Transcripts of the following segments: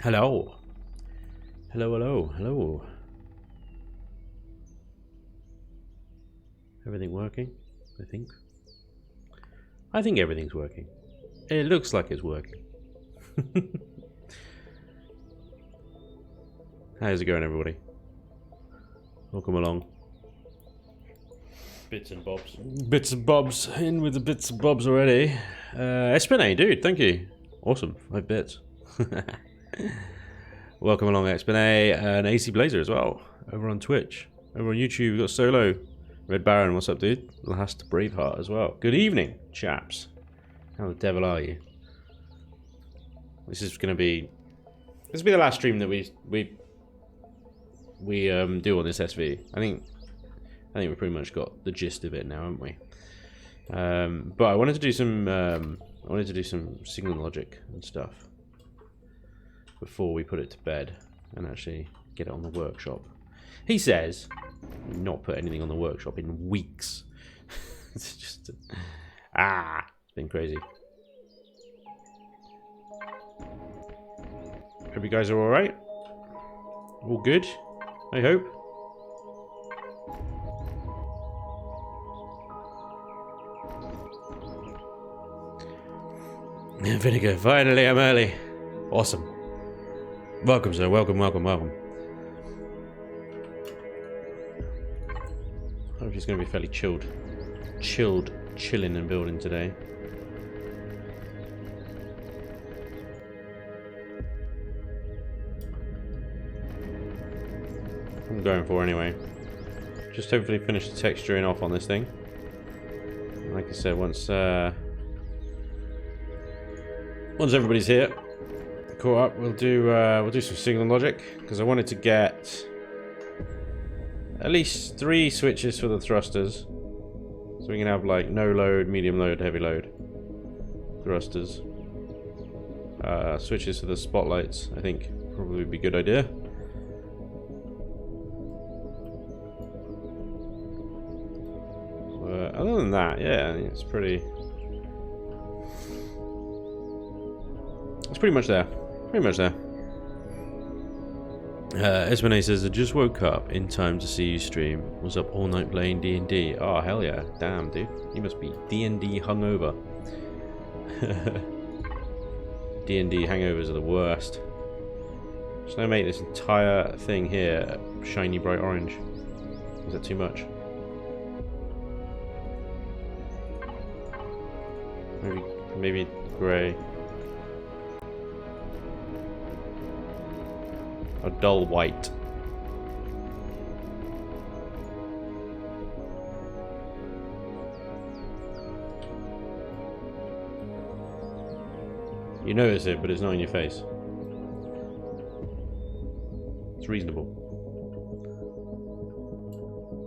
Hello. Hello, hello, hello. Everything working? I think. I think everything's working. It looks like it's working. How's it going, everybody? Welcome along. Bits and bobs. Bits and bobs. In with the bits and bobs already. Espinay, dude, thank you. Awesome. 5 bits. Welcome along, Espinay, and AC Blazer as well. Over on Twitch. Over on YouTube, we've got Solo. Red Baron, what's up, dude? Last Braveheart as well. Good evening, chaps. How the devil are you? This is going to be... This will be the last stream that we do on this SV. I think we've pretty much got the gist of it now, haven't we? But I wanted to do some signal logic and stuff before we put it to bed and actually get it on the workshop. He says not put anything on the workshop in weeks. It's just it's been crazy. Hope you guys are all right. All good, I hope. Vinegar, finally I'm early. Awesome. Welcome, sir. Welcome, welcome, welcome. I hope he's going to be fairly chilled, chilling and building today. I'm going for anyway. Just hopefully finish the texturing off on this thing. Like I said, once everybody's here, caught up, we'll do some signal logic, because I wanted to get at least 3 switches for the thrusters, so we can have like no load, medium load, heavy load thrusters. Switches for the spotlights, I think probably would be a good idea. Other than that, yeah, I think it's pretty much there. Pretty much there. Esmane says, I just woke up in time to see you stream. Was up all night playing D&D. Oh, hell yeah. Damn, dude. You must be D&D hungover. D&D hangovers are the worst. Should I make this entire thing here shiny bright orange? Is that too much? Maybe grey. A dull white. You notice it, but it's not in your face. It's reasonable.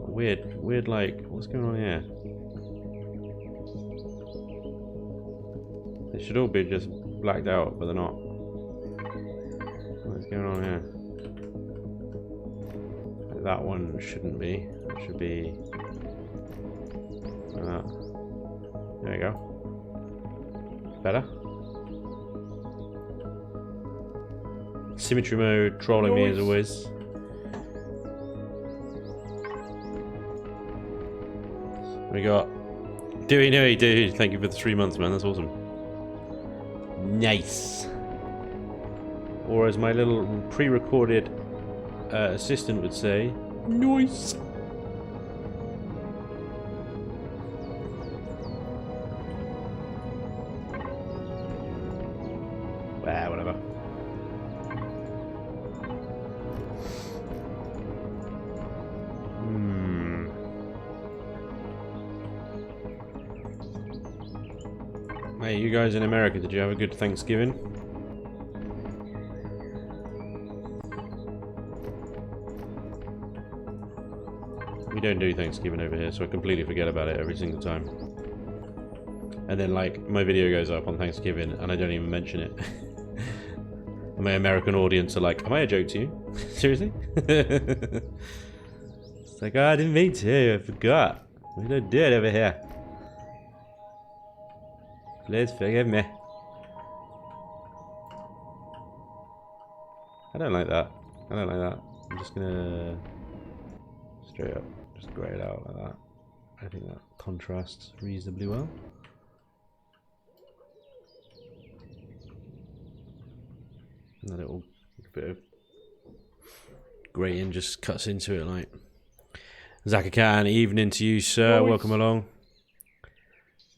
Weird, like, what's going on here? They should all be just blacked out, but they're not. What's going on here? That one shouldn't be. It should be like that. There you go. Better. Symmetry mode trolling me as always. We got Dewey Nui, dude. Thank you for the 3 months, man. That's awesome. Nice. Or as my little pre-recorded assistant would say, nice. Whatever. Hey, you guys in America, did you have a good Thanksgiving? We don't do Thanksgiving over here, so I completely forget about it every single time. And then, like, my video goes up on Thanksgiving, and I don't even mention it. And my American audience are like, am I a joke to you? Seriously? It's like, oh, I didn't mean to, I forgot. We don't do it over here. Please forgive me. I don't like that. I don't like that. I'm just gonna straight up just grey it out like that. I think that contrasts reasonably well. And a little bit of greying just cuts into it like. Zakakan, evening to you, sir. Boys. Welcome along.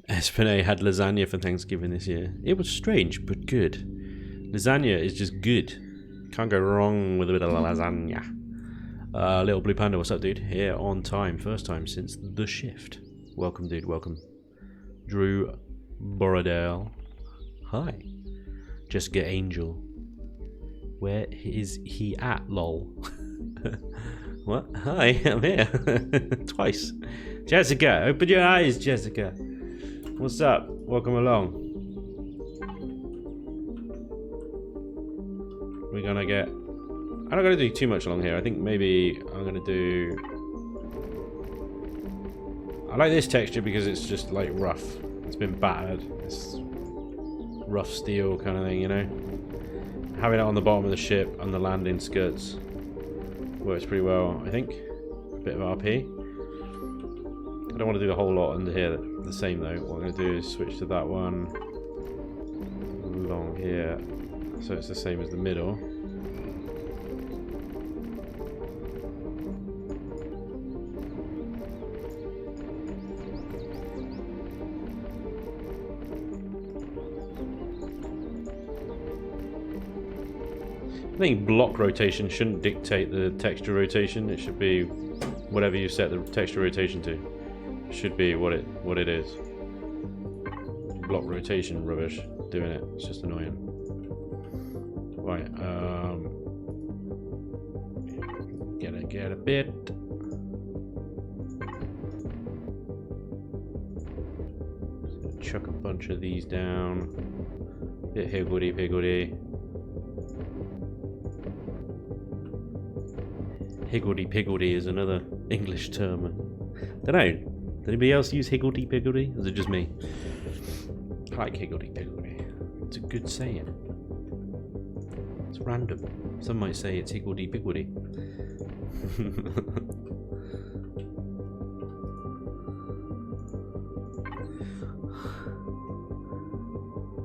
Espinay had lasagna for Thanksgiving this year. It was strange, but good. Lasagna is just good. Can't go wrong with a bit of lasagna. Little Blue Panda, what's up, dude? Here on time. First time since the shift. Welcome, dude. Welcome. Drew Borodale. Hi. Jessica Angel. Where is he at, lol? What? Hi, I'm here. Twice. Jessica, open your eyes, Jessica. What's up? Welcome along. We're gonna get... I'm not gonna do too much along here. I think maybe I'm gonna do... I like this texture because it's just like rough. It's been battered. It's rough steel kind of thing, you know? Having it on the bottom of the ship, on the landing skirts, works pretty well, I think. A bit of RP. I don't want to do the whole lot under here the same though. What I'm going to do is switch to that one along here, so it's the same as the middle. I think block rotation shouldn't dictate the texture rotation. It should be whatever you set the texture rotation to. It should be what it is. Block rotation rubbish doing it. It's just annoying. Right. Gonna get a bit. Just gonna chuck a bunch of these down. Bit higgledy piggledy. Higgledy-piggledy is another English term. Don't know. Does anybody else use higgledy-piggledy? Or is it just me? I like higgledy-piggledy. It's a good saying. It's random. Some might say it's higgledy-piggledy.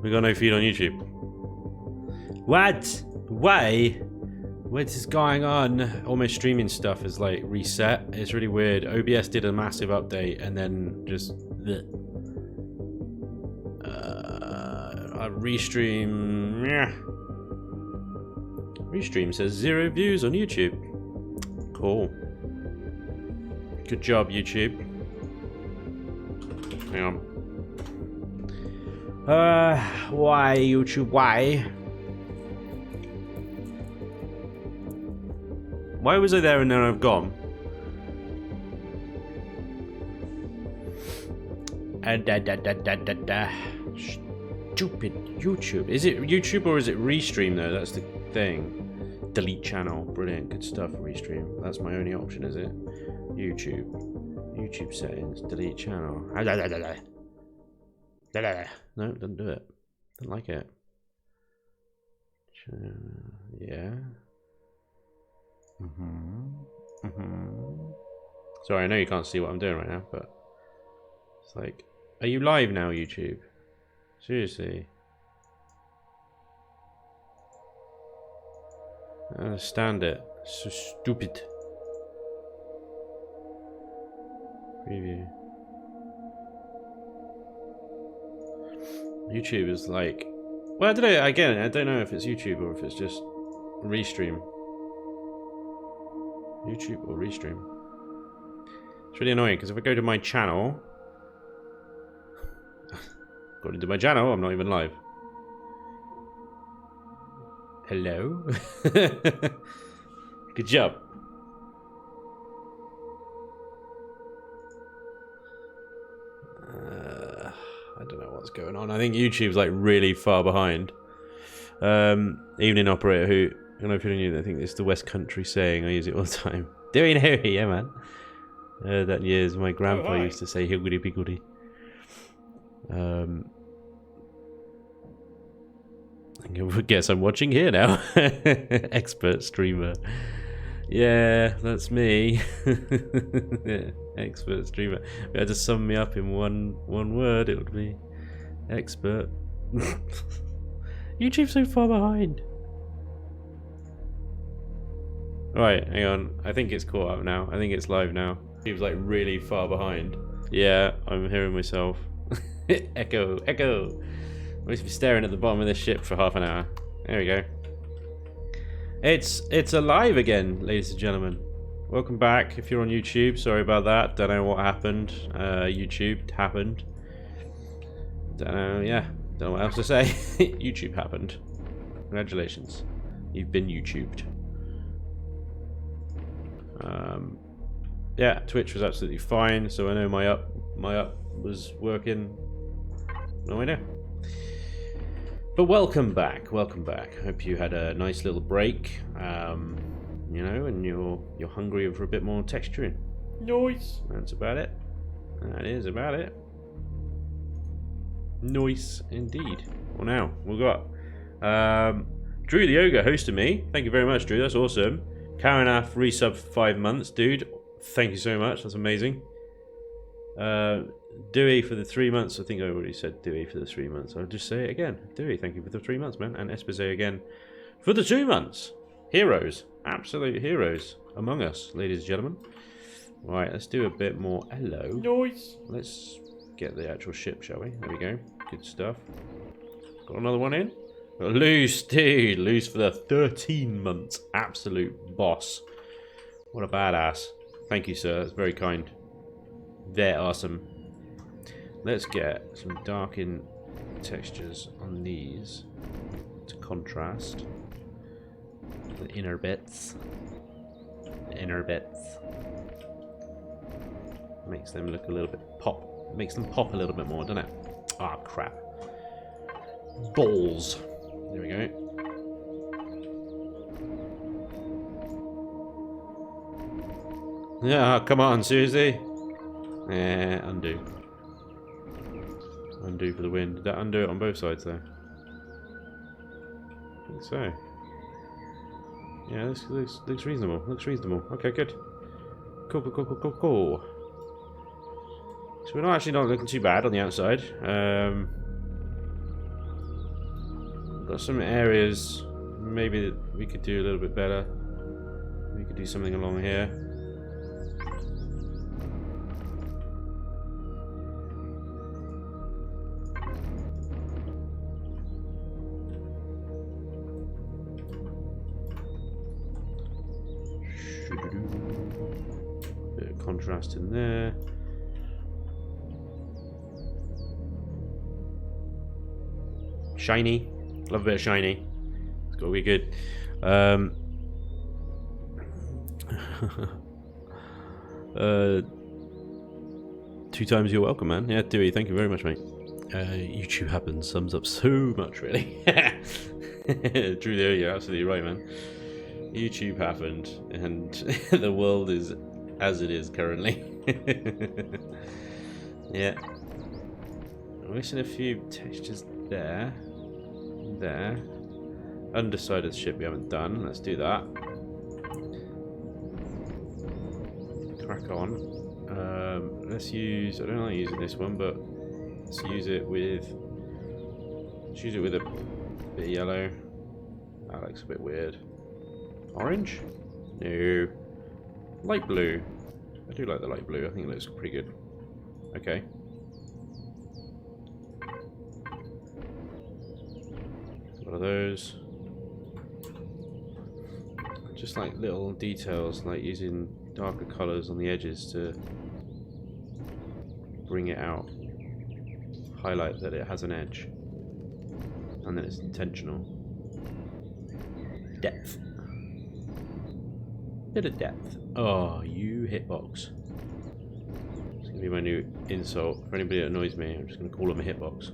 We got no feed on YouTube. What? Why? What is going on? All my streaming stuff is like reset. It's really weird. OBS did a massive update and then just I restream. Yeah. Restream says 0 views on YouTube. Cool. Good job, YouTube. Hang on. Why YouTube? Why? Why was I there and then I've gone? Stupid YouTube. Is it YouTube or is it Restream though? That's the thing. Delete channel. Brilliant. Good stuff. Restream. That's my only option, is it? YouTube. YouTube settings. Delete channel. No, doesn't do it. Don't like it. Yeah. Sorry, I know you can't see what I'm doing right now, but it's like, are you live now, YouTube? Seriously. I don't understand it. It's so stupid. Preview. YouTube is like, well, I don't know. Again, I don't know if it's YouTube or if it's just Restream. YouTube or Restream. It's really annoying because if I go to my channel, according to my channel, I'm not even live. Hello. Good job. I don't know what's going on. I think YouTube's like really far behind. Evening operator who, I don't know if you knew, I think it's the West Country saying. I use it all the time. Doing Harry, yeah, man. That years my grandpa used to say higgledy piggledy. I guess I'm watching here now. Expert streamer. Yeah, that's me. Yeah, expert streamer. If you had to sum me up in one word, it would be expert. YouTube's so far behind. Right, hang on. I think it's caught up now. I think it's live now. Seems like really far behind. Yeah, I'm hearing myself. Echo, echo. I must be staring at the bottom of this ship for half an hour. There we go. It's alive again, ladies and gentlemen. Welcome back. If you're on YouTube, sorry about that. Don't know what happened. YouTube happened. Don't know. Yeah, don't know what else to say. YouTube happened. Congratulations, you've been YouTubed. Yeah, Twitch was absolutely fine. So I know my up was working. No idea. But welcome back, welcome back. Hope you had a nice little break, you know, and you're hungry for a bit more texturing. Nice. That's about it. That is about it. Nice indeed. Well, now we've got Drew the Ogre hosting me. Thank you very much, Drew. That's awesome. Karanaf resub for 5 months, dude. Thank you so much. That's amazing. Dewey for the 3 months. I think I already said Dewey for the 3 months. I'll just say it again. Dewey, thank you for the 3 months, man. And Espese again for the 2 months. Heroes. Absolute heroes among us, ladies and gentlemen. Right, let's do a bit more. Hello. Nice. Let's get the actual ship, shall we? There we go. Good stuff. Got another one in. Loose, dude. Loose for the 13 months. Absolute boss. What a badass. Thank you, sir. That's very kind. They're awesome. Let's get some darken textures on these to contrast the inner bits. The inner bits. Makes them look a little bit pop. Makes them pop a little bit more, doesn't it? Ah, crap. Balls. There we go. Yeah, come on, Susie. Yeah, undo. Undo for the win. Did that undo it on both sides, though? I think so. Yeah, this looks reasonable. Looks reasonable. Okay, good. Cool, cool, cool, cool, cool, cool. So we're actually not looking too bad on the outside. Got some areas maybe that we could do a little bit better. We could do something along here. Bit of contrast in there. Shiny. Love a bit of shiny. It's got to be good. 2 times you're welcome, man. Yeah, Dewey, thank you very much, mate. YouTube happens sums up so much, really. Drew, there, you're absolutely right, man. YouTube happened, and the world is as it is currently. Yeah. I'm missing a few textures there. There. Underside of the ship we haven't done. Let's do that. Crack on. Let's use. I don't like using this one, but let's use it with. Let's use it with a bit of yellow. That looks a bit weird. Orange? No. Light blue. I do like the light blue. I think it looks pretty good. Okay. One of those. Just like little details, like using darker colours on the edges to bring it out. Highlight that it has an edge. And that it's intentional. Depth. Bit of depth. Oh, you hitbox. It's going to be my new insult. For anybody that annoys me, I'm just going to call him a hitbox.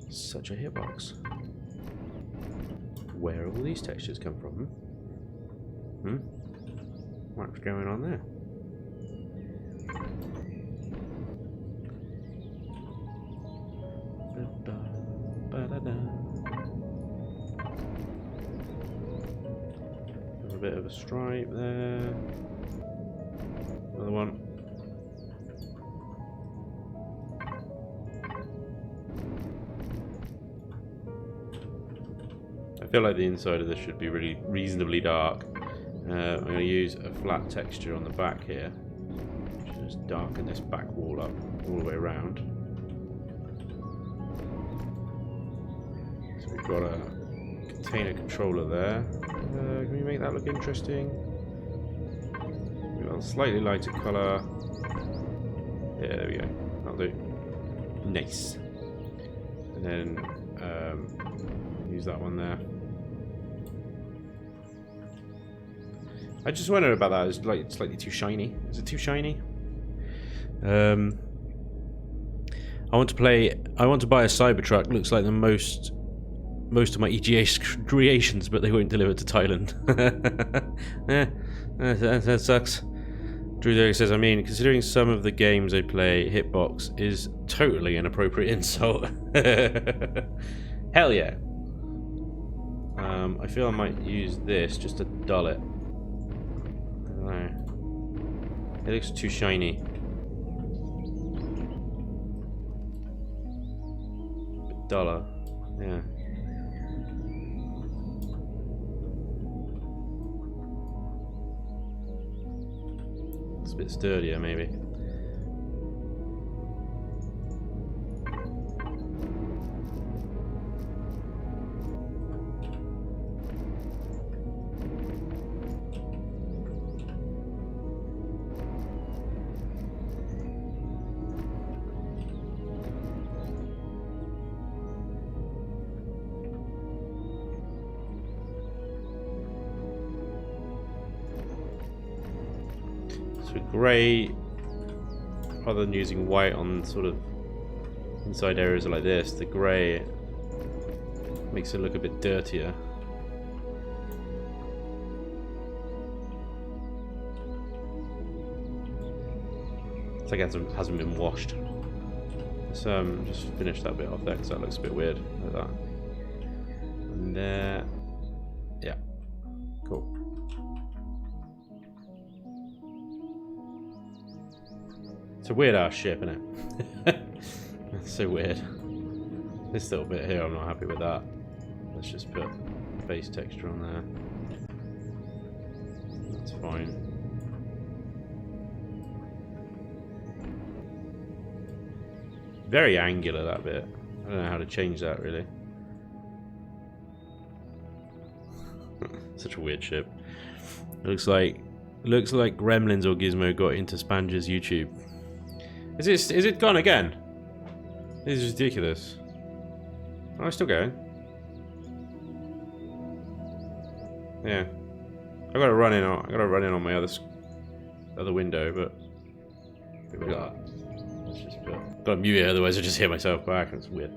Such a hitbox. Where have all these textures come from? Hmm? What's going on there? bit of a stripe there. Another one. I feel like the inside of this should be really reasonably dark. I'm going to use a flat texture on the back here. Just darken this back wall up all the way around. So we've got a container controller there. Can we make that look interesting? We've got a slightly lighter colour. Yeah, there we go. That'll do. Nice. And then use that one there. I just wondered about that. It's like slightly too shiny. Is it too shiny? I want to buy a Cybertruck. Looks like the most of my EGA creations, but they won't deliver to Thailand. That sucks. Drew Derek says, I mean, considering some of the games I play, hitbox is totally an appropriate insult. Hell yeah. I feel I might use this just to dull it. I don't know. It looks too shiny. A bit duller. Yeah. It's a bit sturdier, maybe. So grey, rather than using white on sort of inside areas like this, the grey makes it look a bit dirtier. It's like it hasn't been washed. Let's just finish that bit off there because that looks a bit weird like that. And there, yeah, cool. It's a weird ass ship, isn't it? It's so weird. This little bit here, I'm not happy with that. Let's just put base texture on there. That's fine. Very angular, that bit. I don't know how to change that really. Such a weird ship. It looks like Gremlins or Gizmo got into Spanj's YouTube. Is it gone again? This is ridiculous. Oh, it's still going. Yeah, I gotta run in on my other window, but we got. Let's just gotta mute it, otherwise I just hear myself back, and it's weird.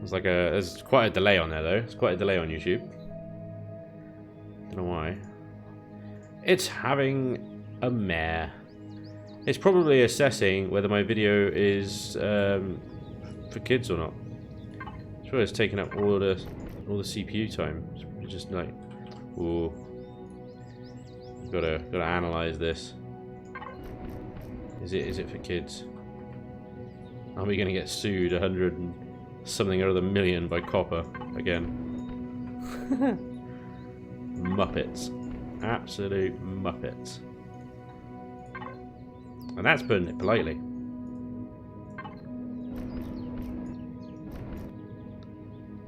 It's like there's quite a delay on there though. It's quite a delay on YouTube. Don't know why. It's having a mare. It's probably assessing whether my video is for kids or not. It's probably taking up all the CPU time. It's just like, ooh, gotta analyze this. Is it for kids? Are we gonna get sued 100 and something or other million by Copper again? Muppets, absolute Muppets. And that's putting it politely.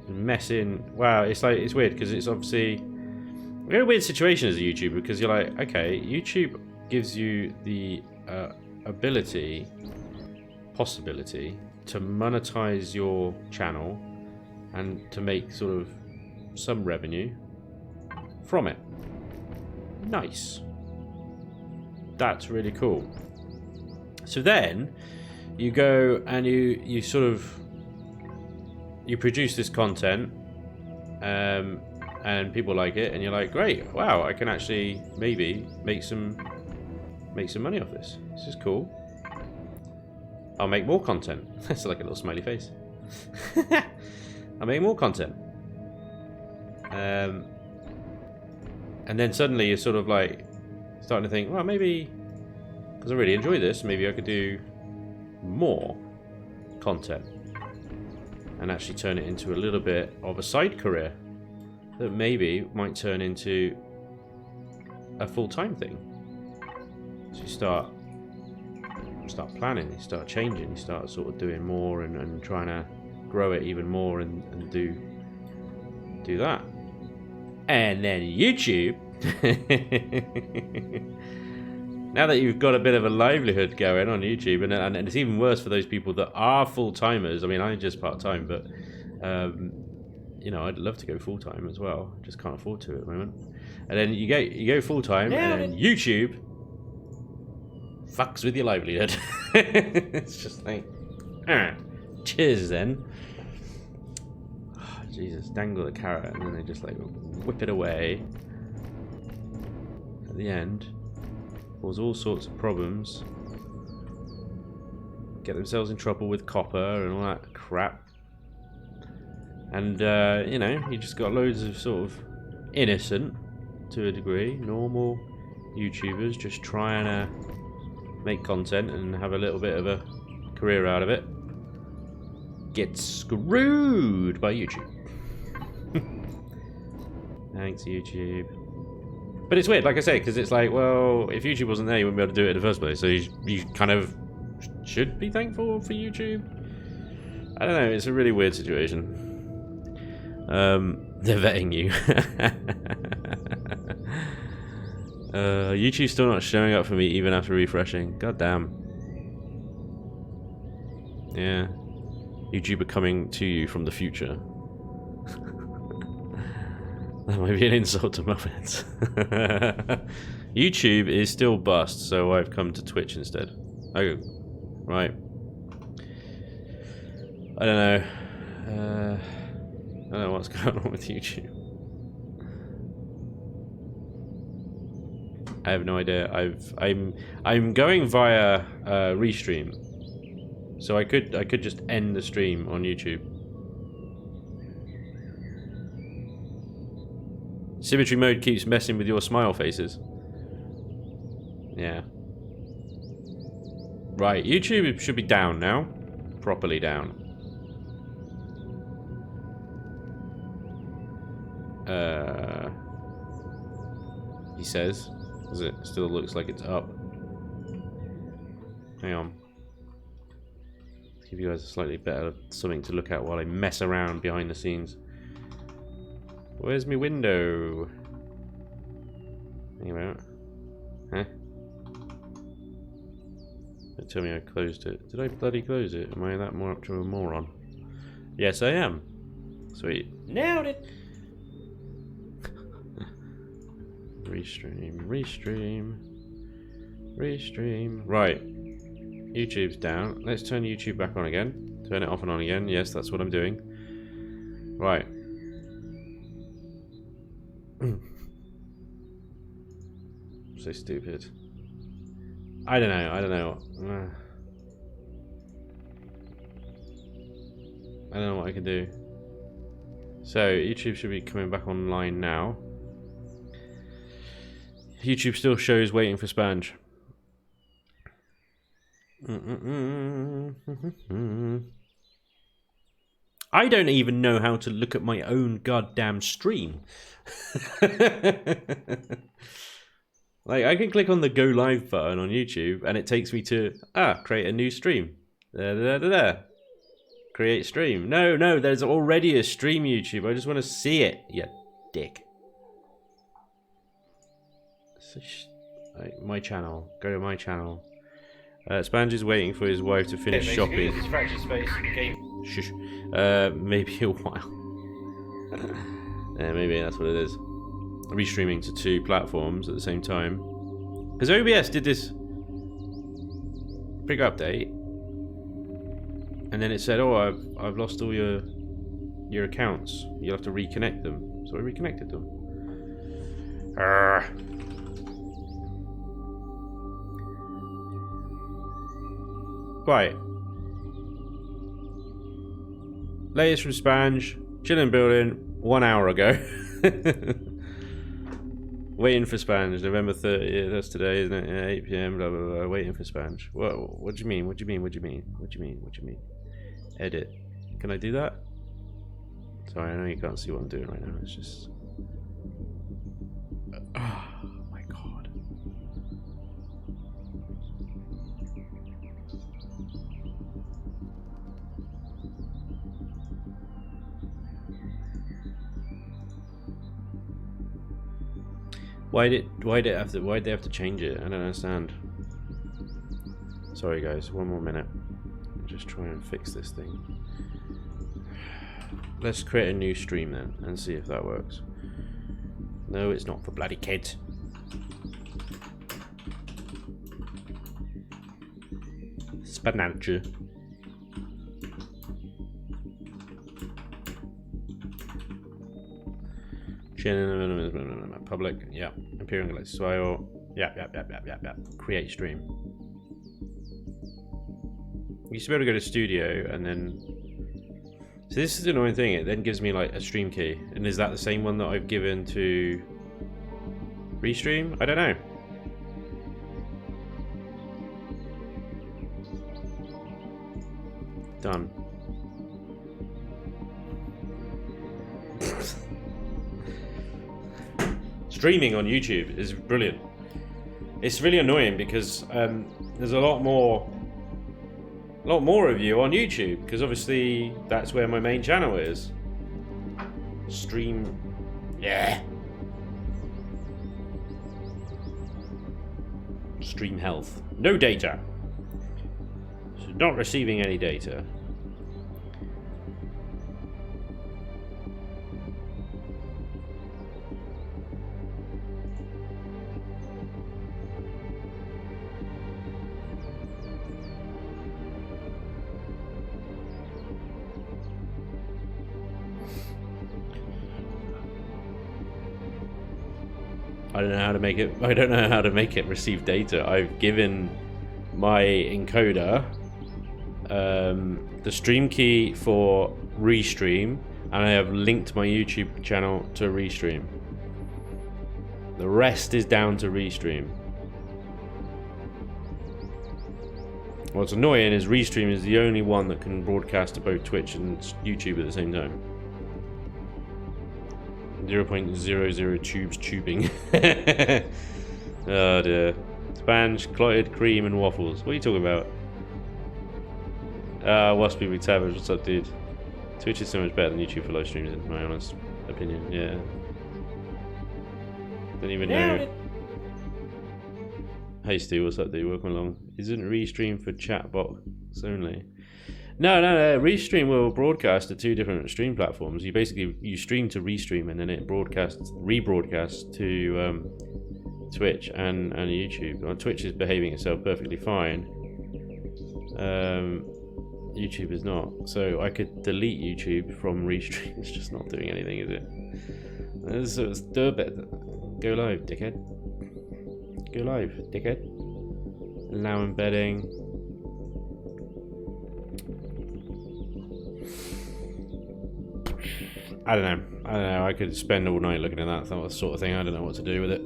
Messing. Wow, it's weird because it's obviously we're in a weird situation as a YouTuber because you're like, okay, YouTube gives you the possibility to monetize your channel and to make sort of some revenue from it. Nice. That's really cool. So then you go and you sort of produce this content and people like it and you're like, great, wow, I can actually maybe make some money off this. This is cool. I'll make more content. It's like a little smiley face. I'll make more content. And then suddenly you're sort of like starting to think, well, maybe, because I really enjoy this, maybe I could do more content and actually turn it into a little bit of a side career that maybe might turn into a full-time thing. So you start planning, you start changing, you start sort of doing more and trying to grow it even more and do that. And then YouTube. Now that you've got a bit of a livelihood going on YouTube, and it's even worse for those people that are full-timers. I mean, I'm just part-time, but you know, I'd love to go full-time as well. I just can't afford to at the moment. And then you go full-time, and then YouTube fucks with your livelihood. It's just like, cheers then. Oh, Jesus, dangle the carrot, and then they just like whip it away. At the end, cause all sorts of problems. Get themselves in trouble with copper and all that crap. And, you know, you just got loads of sort of innocent, to a degree, normal YouTubers just trying to make content and have a little bit of a career out of it. Get screwed by YouTube. Thanks, YouTube. But it's weird, like I say, because it's like, well, if YouTube wasn't there, you wouldn't be able to do it in the first place. So you kind of should be thankful for YouTube. I don't know, it's a really weird situation. They're vetting you. YouTube's still not showing up for me even after refreshing. God damn. Yeah. YouTuber coming to you from the future. That might be an insult to Muppets. YouTube is still bust, so I've come to Twitch instead. Oh, right. I don't know. I don't know what's going on with YouTube. I have no idea. I'm going via restream, so I could just end the stream on YouTube. Symmetry mode keeps messing with your smile faces. Yeah. Right, YouTube should be down now. Properly down. He says. Because it still looks like it's up. Hang on. Give you guys a slightly better something to look at while I mess around behind the scenes. Where's my window? Hang about. Huh? Don't tell me I closed it. Did I bloody close it? Am I that more up to a moron? Yes, I am. Sweet. Nailed it! Restream, restream, restream. Right. YouTube's down. Let's turn YouTube back on again. Turn it off and on again. Yes, that's what I'm doing. Right. So stupid. I don't know. I don't know. I don't know what I can do. So YouTube should be coming back online now. YouTube still shows waiting for Spanj. I don't even know how to look at my own goddamn stream. Like, I can click on the go live button on YouTube and it takes me to, create a new stream. There. Create stream. No, there's already a stream, YouTube. I just want to see it, you dick. My channel. Go to my channel. Spanj is waiting for his wife to finish shopping. Shush. Maybe a while. Yeah, maybe that's what it is. Restreaming to 2 platforms at the same time. Because OBS did this big update, and then it said, "Oh, I've lost all your accounts. You'll have to reconnect them." So I reconnected them. Right. Latest from Spanj. Chillin Buildin 1 hour ago. Waiting for Spanj, November 30th, that's today, isn't it? Yeah, 8 PM, blah, blah, blah, waiting for Spanj. What do you mean? What do you mean? What do you mean? What do you mean? What do you mean? Edit. Can I do that? Sorry, I know you can't see what I'm doing right now, it's just... Oh my god. Why'd they have to change it? I don't understand. Sorry guys, one more minute. I'll just try and fix this thing. Let's create a new stream then and see if that works. No, it's not for bloody kids. Spanj. Chillin, public, yeah. Appearing Galaxy Swile, yeah. Create stream. You used to be able to go to studio and then. So this is the annoying thing. It then gives me like a stream key, and is that the same one that I've given to Restream? I don't know. Done. Streaming on YouTube is brilliant. It's really annoying because there's a lot more of you on YouTube because obviously that's where my main channel is. Stream, yeah. Stream health. No data. So not receiving any data. I don't know how to make it. I don't know how to make it receive data. I've given my encoder the stream key for Restream, and I have linked my YouTube channel to Restream. The rest is down to Restream. What's annoying is Restream is the only one that can broadcast to both Twitch and YouTube at the same time. 0.00 tubes tubing. Oh dear. Spanj, clotted cream and waffles. What are you talking about? Waspy with Savage, what's up dude? Twitch is so much better than YouTube for live streams in my honest opinion, yeah. Don't even know. Hey Stu, what's up dude? Welcome along. Isn't Restream for chat box only? No. Restream will broadcast to two different stream platforms. You stream to Restream and then it rebroadcasts to Twitch and YouTube. Well, Twitch is behaving itself perfectly fine. YouTube is not. So I could delete YouTube from Restream. It's just not doing anything, is it? Let's do a bit. Go live, dickhead. Go live, dickhead. Allow embedding. I don't know. I could spend all night looking at that sort of thing. I don't know what to do with it.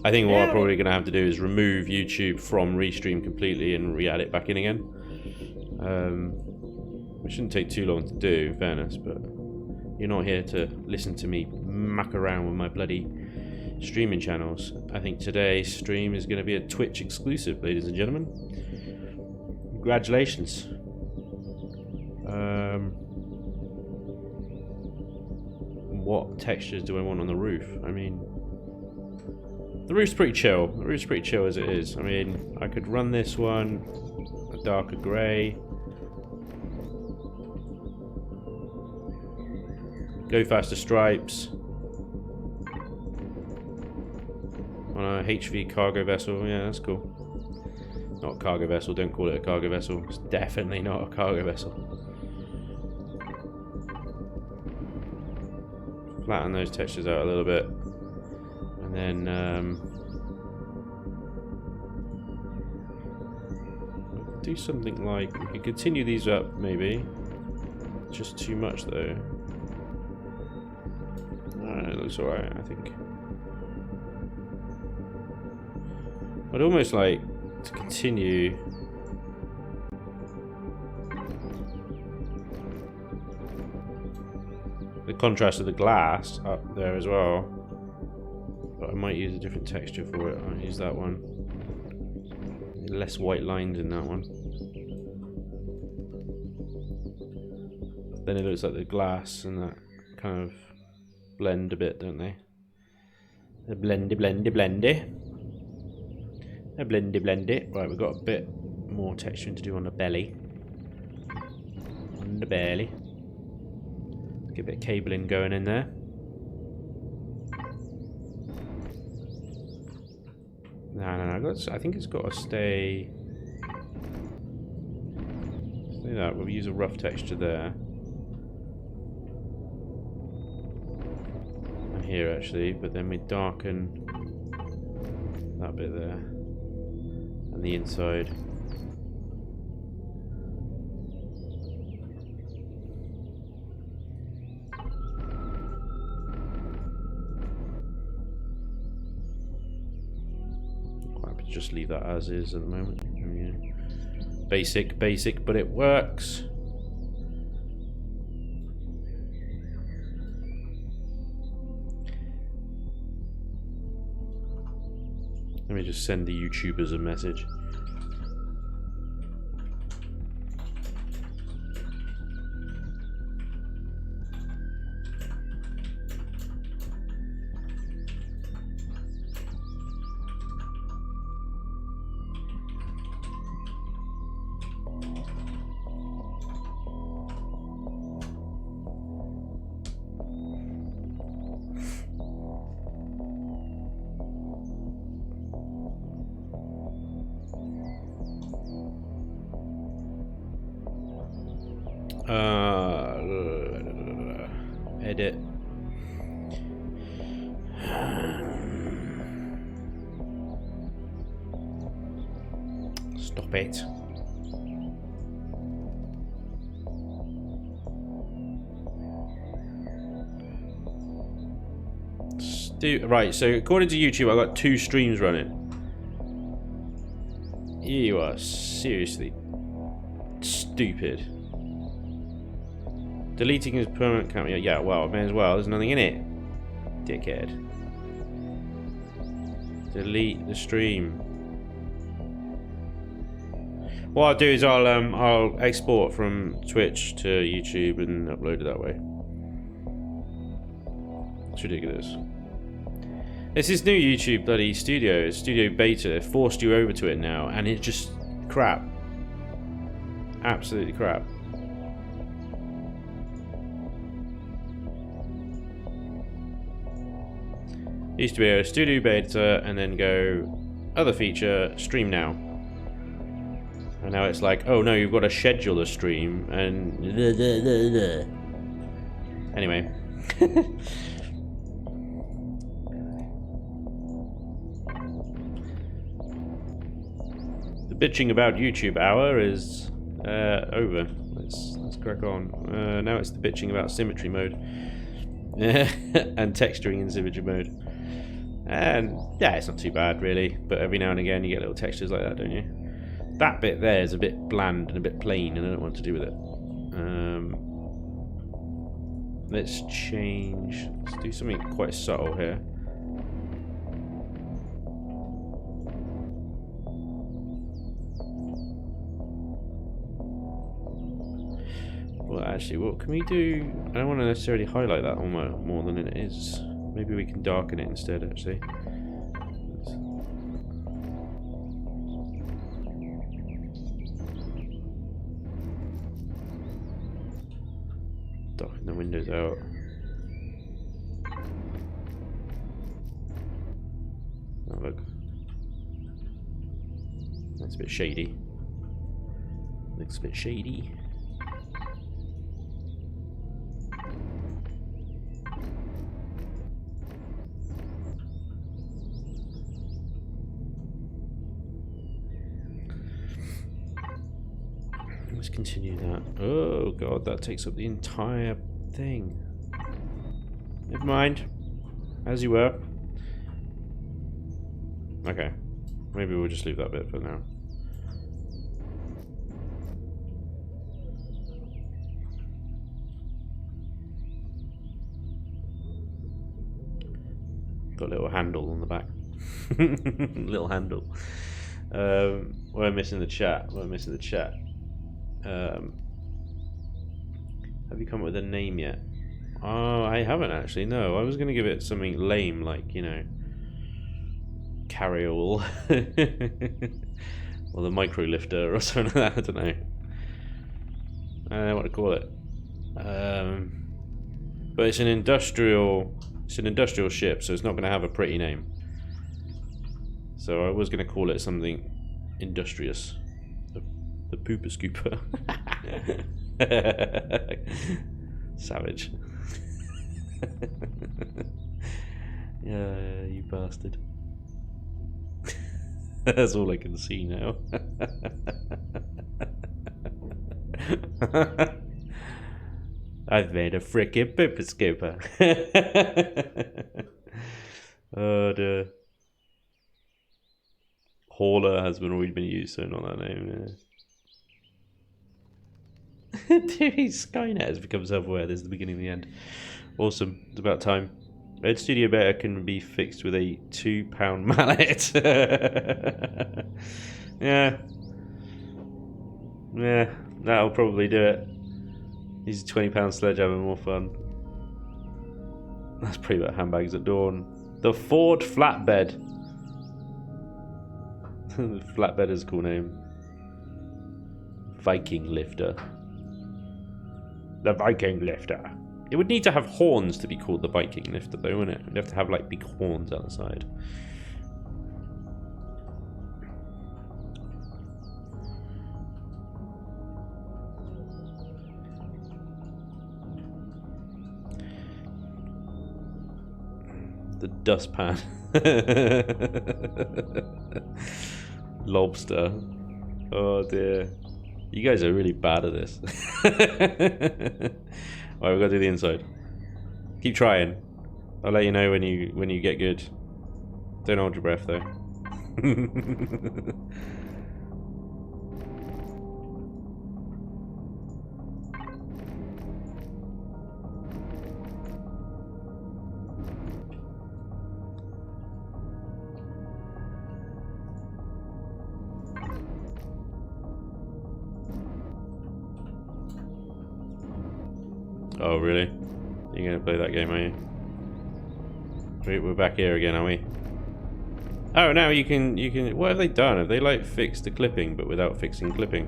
I think what I'm probably going to have to do is remove YouTube from Restream completely and re-add it back in again. It shouldn't take too long to do, in fairness, but you're not here to listen to me muck around with my bloody streaming channels. I think today's stream is going to be a Twitch exclusive, ladies and gentlemen. Congratulations. What textures do I want on the roof? I mean, the roof's pretty chill. The roof's pretty chill as it is. I mean, I could run this one a darker grey. Go faster stripes. On a HV cargo vessel. Yeah, that's cool. Not a cargo vessel. Don't call it a cargo vessel. It's definitely not a cargo vessel. Flatten those textures out a little bit. And then do something like, we could continue these up maybe. Just too much though. It looks alright, I think. I'd almost like to continue. The contrast of the glass up there as well. But I might use a different texture for it. I'll use that one. Less white lines in that one. Then it looks like the glass and that kind of blend a bit, don't they? A blendy, blendy, blendy. A blendy, blendy. Right, we've got a bit more texturing to do on the belly. On the belly. Get a bit of cabling going in there. No. I think it's got to stay. Stay that. We'll use a rough texture there. And here actually, but then we darken that bit there. And the inside. Just leave that as is at the moment. Yeah. Basic, but it works. Let me just send the YouTubers a message. Edit. Stop it. Right, so according to YouTube, I've got 2 streams running. You are seriously stupid. Deleting his permanent camera. Yeah, well, may as well. There's nothing in it. Dickhead. Delete the stream. What I'll do is I'll export from Twitch to YouTube and upload it that way. It's ridiculous. It's this new YouTube bloody studio. It's Studio Beta. They've forced you over to it now, and it's just crap. Absolutely crap. Used to be a Studio Beta and then go other feature, stream now. And now it's like, oh no, you've got to schedule a stream and anyway. The bitching about YouTube hour is over. Let's crack on. Now it's the bitching about symmetry mode. And texturing in symmetry mode. And yeah, it's not too bad really, but every now and again you get little textures like that, don't you? That bit there is a bit bland and a bit plain, and I don't want to do with it. Let's change. Let's do something quite subtle here. Well, actually, what can we do? I don't want to necessarily highlight that more than it is. Maybe we can darken it instead, actually. Darken the windows out. Oh, look. That's a bit shady. Looks a bit shady. Let's continue that. Oh god, that takes up the entire thing. Never mind. As you were. Okay. Maybe we'll just leave that bit for now. Got a little handle on the back. Little handle. We're missing the chat. We're missing the chat. Have you come up with a name yet? Oh, I haven't actually. No, I was going to give it something lame, like, you know, carryall, or the micro lifter or something like that. I don't know. I don't know what to call it. But it's an industrial. It's an industrial ship, so it's not going to have a pretty name. So I was going to call it something industrious. The pooper scooper. Savage. Yeah, you bastard. That's all I can see now. I've made a frickin' pooper scooper. Oh dear. Hauler has already been used, so not that name. Yeah. Dude, Skynet has become self-aware. This is the beginning of the end. Awesome. It's about time. Red Studio Beta can be fixed with a £2 mallet. Yeah. Yeah, that'll probably do it. Use a £20 sledgehammer, more fun. That's pretty about handbags at dawn. The Ford Flatbed. Flatbed is a cool name. Viking Lifter. The Viking Lifter. It would need to have horns to be called the Viking Lifter, though, wouldn't it? It'd have to have, like, big horns outside. The dustpan. Lobster. Oh dear. You guys are really bad at this. Alright, we've got to do the inside. Keep trying. I'll let you know when you get good. Don't hold your breath though. Oh really? You're gonna play that game, are you? We're back here again, are we? Oh, now you can. What have they done? Have they like fixed the clipping, but without fixing clipping?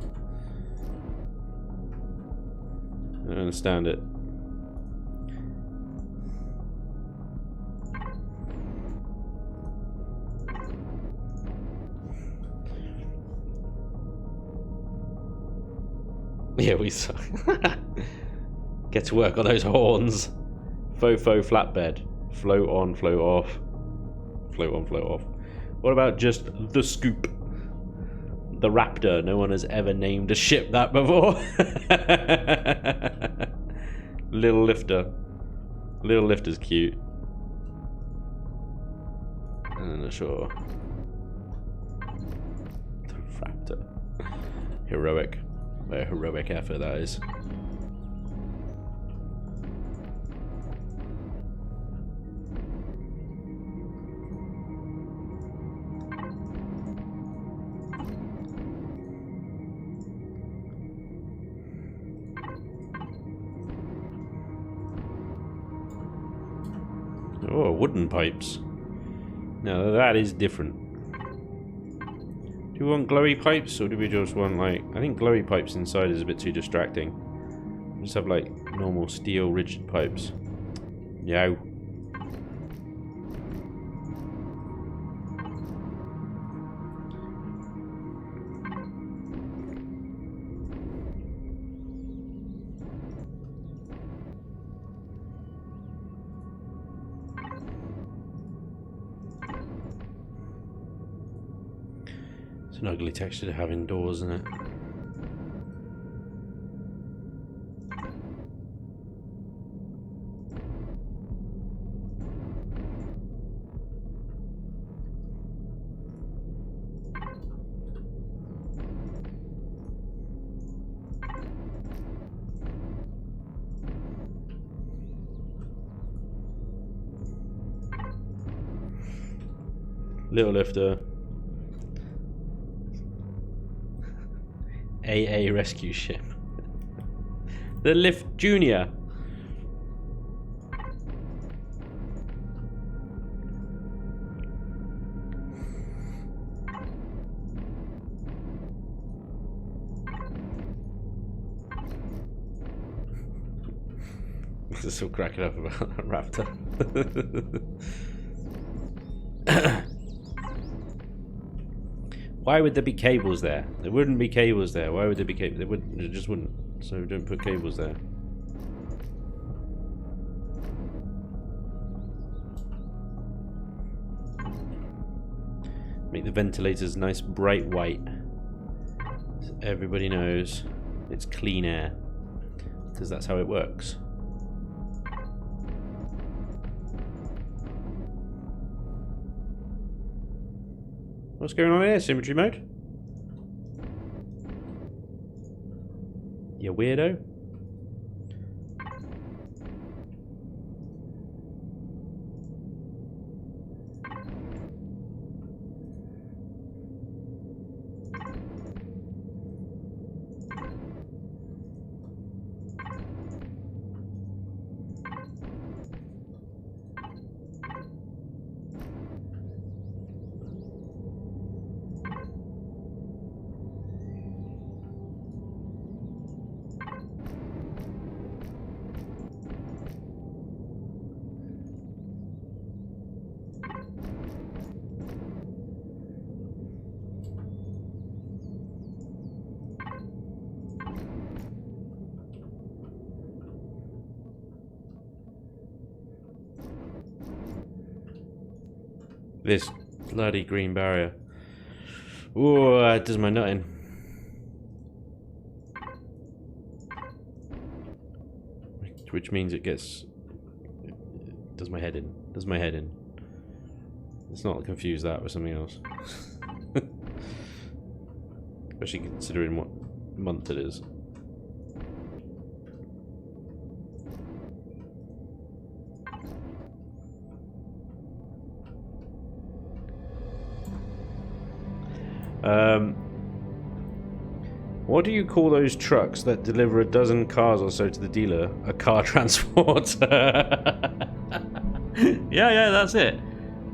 I don't understand it. Yeah, we suck. Get to work on those horns. Fofo flatbed. Float on, float off. Float on, float off. What about just the scoop? The Raptor. No one has ever named a ship that before. Little Lifter. Little Lifter's cute. I'm not sure. The Raptor. Heroic. Very heroic effort that is. Oh, wooden pipes. Now that is different. Do we want glowy pipes, or do we just want, like... I think glowy pipes inside is a bit too distracting. Just have, like, normal steel rigid pipes. Yo. It's an ugly texture to have indoors, isn't it? Little lifter. AA rescue ship. The Lift Junior. Still cracking up about that raptor. Why would there be cables there? There wouldn't be cables there. Why would there be cables? They wouldn't. They just wouldn't. So don't put cables there. Make the ventilators nice bright white. So everybody knows it's clean air. Because that's how it works. What's going on here? Symmetry mode? You weirdo. This bloody green barrier. Ooh, that does my nut in. Which means it gets... It does my head in. Does my head in. Let's not confuse that with something else. Especially considering what month it is. What do you call those trucks that deliver a dozen cars or so to the dealer? A car transporter. yeah, that's it.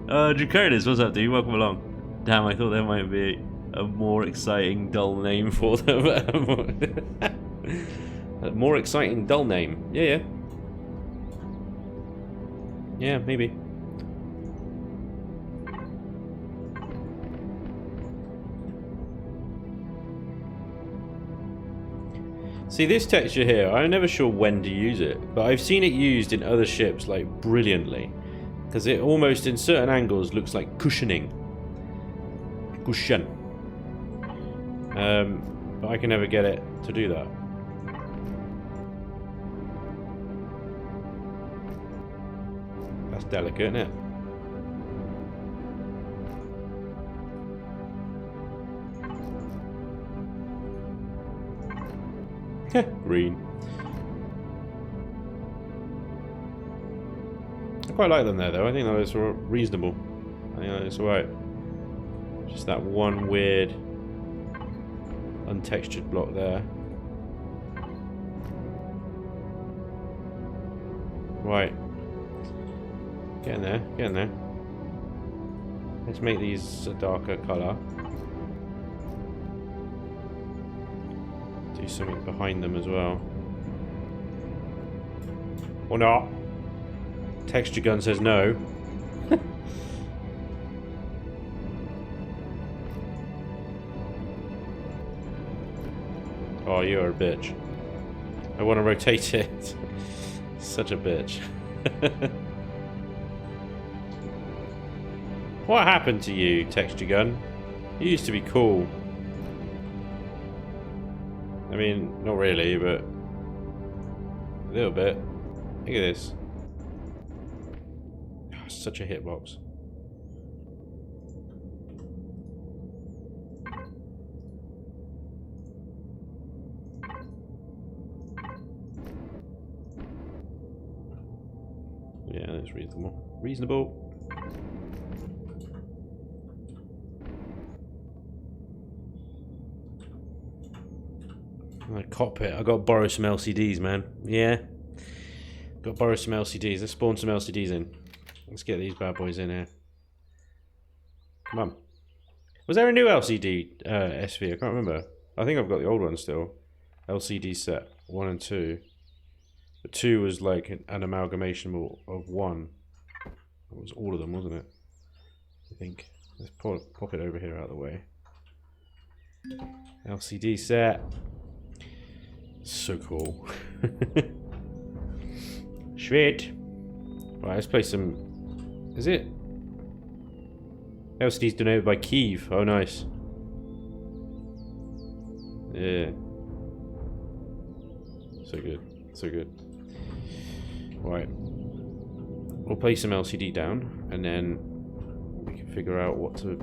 Draconis, what's up, dude? Welcome along. Damn, I thought there might be a more exciting, dull name for them. A more exciting, dull name. Yeah. Yeah, maybe. See, this texture here, I'm never sure when to use it, but I've seen it used in other ships, like, brilliantly. Because it almost, in certain angles, looks like cushioning. Cushion. But I can never get it to do that. That's delicate, isn't it? Green. I quite like them there, though. I think that is reasonable. I think that is alright. Just that one weird untextured block there. Right. Getting there, getting there. Let's make these a darker colour. Do something behind them as well. Or not. Texture gun says no. Oh, you're a bitch. I want to rotate it. Such a bitch. What happened to you, texture gun? You used to be cool. I mean, not really, but a little bit. Look at this. Oh, such a hitbox. Yeah, that's reasonable. Reasonable. My cockpit. I got to borrow some LCDs, man. Yeah. Got to borrow some LCDs. Let's spawn some LCDs in. Let's get these bad boys in here. Come on. Was there a new LCD SV? I can't remember. I think I've got the old one still. LCD set 1 and 2. But 2 was like an amalgamation of 1. It was all of them, wasn't it? I think. Let's pop it over here out of the way. LCD set. So cool. Sweet. Right, let's play some. Is it? LCD's donated by Kiev. Oh, nice. Yeah. So good. So good. Right. We'll play some LCD down, and then we can figure out what to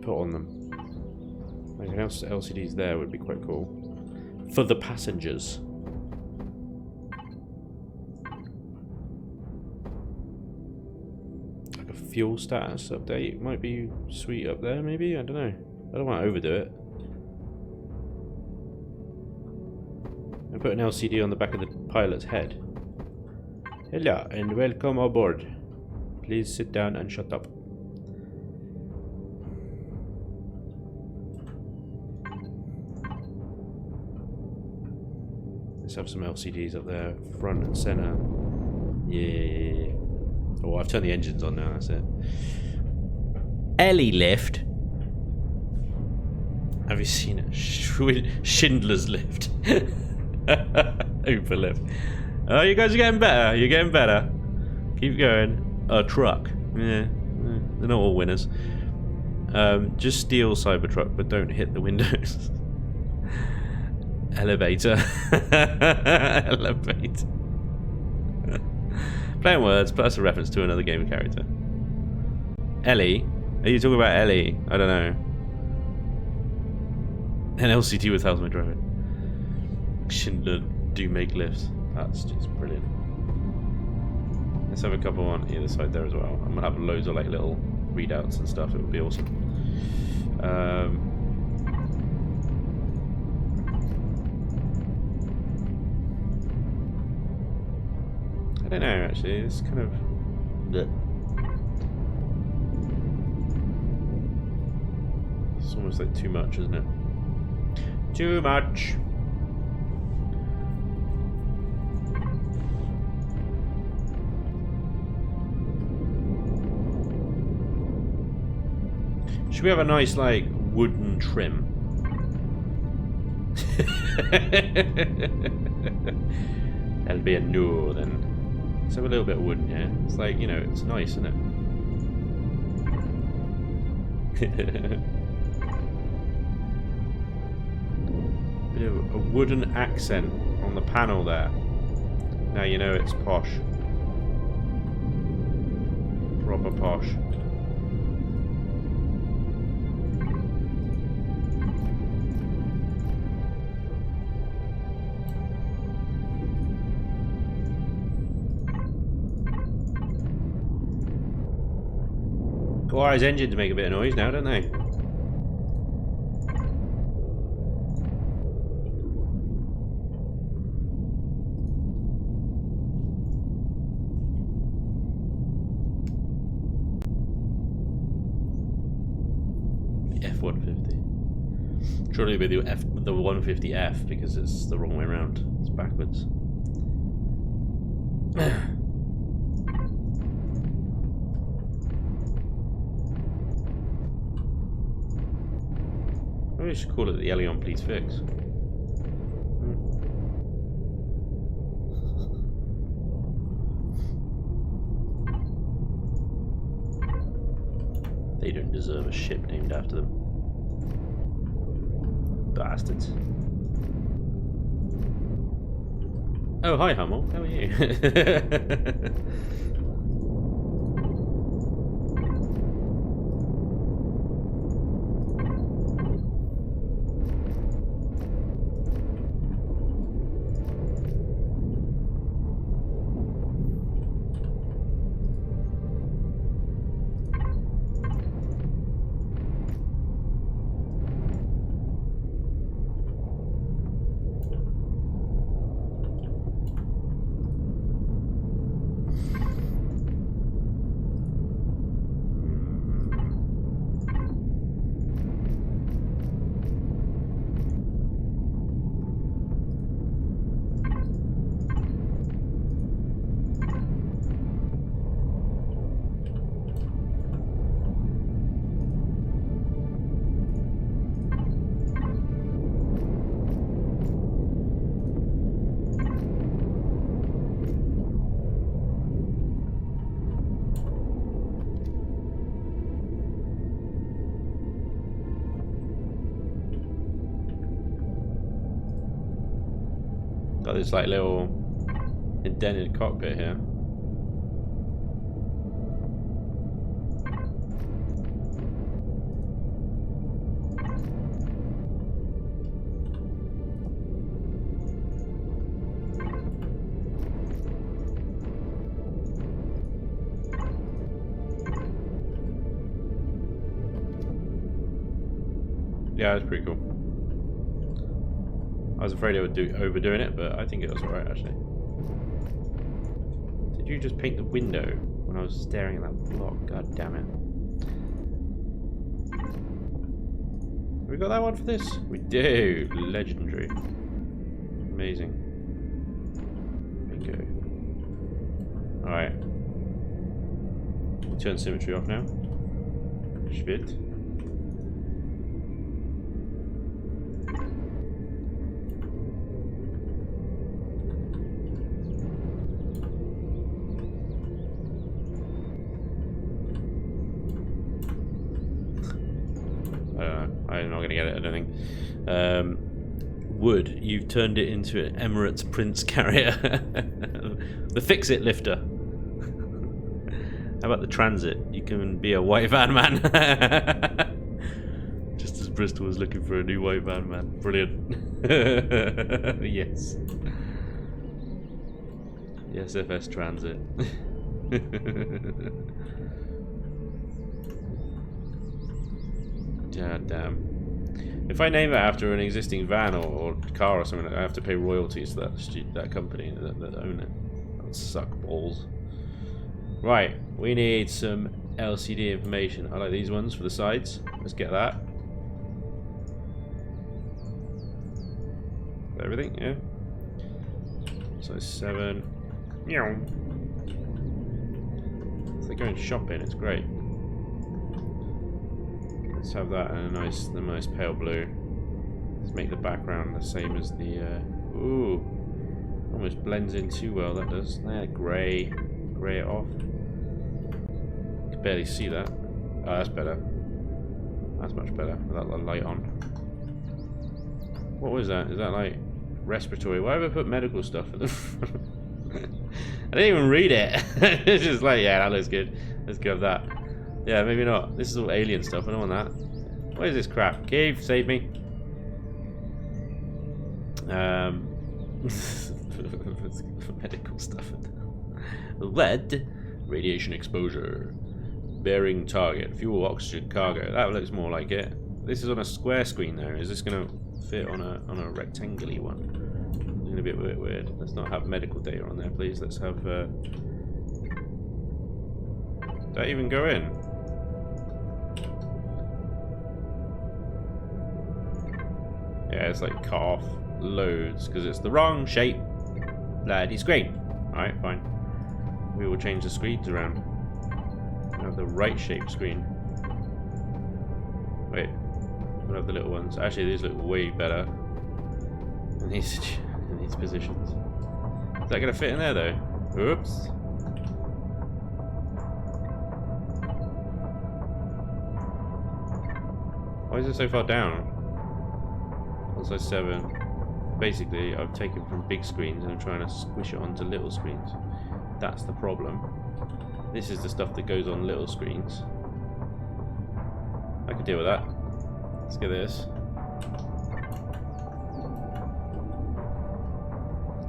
put on them. Like an LCDs there would be quite cool. For the passengers. Like a fuel status update might be sweet up there, maybe? I don't know. I don't want to overdo it. I put an LCD on the back of the pilot's head. Hello and welcome aboard. Please sit down and shut up. Let's have some LCDs up there, front and center. Yeah. Oh, I've turned the engines on now, that's it. Ellie lift. Have you seen it? Schindler's lift. Uber lift. Oh, you guys are getting better. You're getting better. Keep going. A truck. Yeah. They're not all winners. Just steal Cybertruck, but don't hit the windows. Elevator. Elevator. Playing words, but that's a reference to another game character. Ellie? Are you talking about Ellie? I don't know. An LCD with How's My Driving. Schindler do make lifts. That's just brilliant. Let's have a couple on either side there as well. I'm gonna have loads of like little readouts and stuff. It would be awesome. I don't know actually. It's kind of. Bleh. It's almost like too much, isn't it? Too much. Should we have a nice, like, wooden trim? That'll be a no, then. Let's have a little bit of wooden, yeah? It's like, you know, it's nice, isn't it? Bit of a wooden accent on the panel there. Now you know it's posh. Proper posh. Require his engine to make a bit of noise now, don't they? The F-150. Surely it'll be the 150F because it's the wrong way around. It's backwards. Maybe we should call it the Elion Please Fix. They don't deserve a ship named after them. Bastards. Oh, hi Hummel. How are you? Got this like little indented cockpit here. Yeah, it's pretty cool. I was afraid it would do overdoing it, but I think it was alright actually. Did you just paint the window when I was staring at that block? God damn it. Have we got that one for this? We do! Legendary. Amazing. Bingo. Alright. Turn symmetry off now. Shit. I'm not going to get it, I don't think. Wood, you've turned it into an Emirates Prince carrier. The fix-it lifter. How about the transit? You can be a white van man. Just as Bristol was looking for a new white van man. Brilliant. Yes. The SFS transit. God damn. If I name it after an existing van or car or something, I have to pay royalties to that company that own it. That would suck balls. Right, we need some LCD information. I like these ones for the sides. Let's get that. Everything, yeah. Size 7. Meow. It's like going shopping, it's great. Let's have that in a nice pale blue. Let's make the background the same as the ooh. Almost blends in too well, that does. There, grey. Grey it off. You can barely see that. Oh, that's better. That's much better with that light on. What was that? Is that like respiratory? Why have I put medical stuff at the front? I didn't even read it. It's just like, yeah, that looks good. Let's go with that. Yeah, maybe not. This is all alien stuff. I don't want that. What is this crap? Cave, save me. Medical stuff. Lead, radiation exposure, bearing target, fuel, oxygen, cargo. That looks more like it. This is on a square screen though. Is this going to fit on a rectangular one? It's going to be a bit weird. Let's not have medical data on there, please. Let's have. Did that even go in? Yeah, it's like cut off loads because it's the wrong shape. Bloody screen. Alright, fine. We will change the screens around. We'll have the right shape screen. Wait. We'll have the little ones. Actually, these look way better in these positions. Is that going to fit in there though? Oops. Why is it so far down? Also 7. Basically, I've taken from big screens and I'm trying to squish it onto little screens. That's the problem. This is the stuff that goes on little screens. I could deal with that. Let's get this.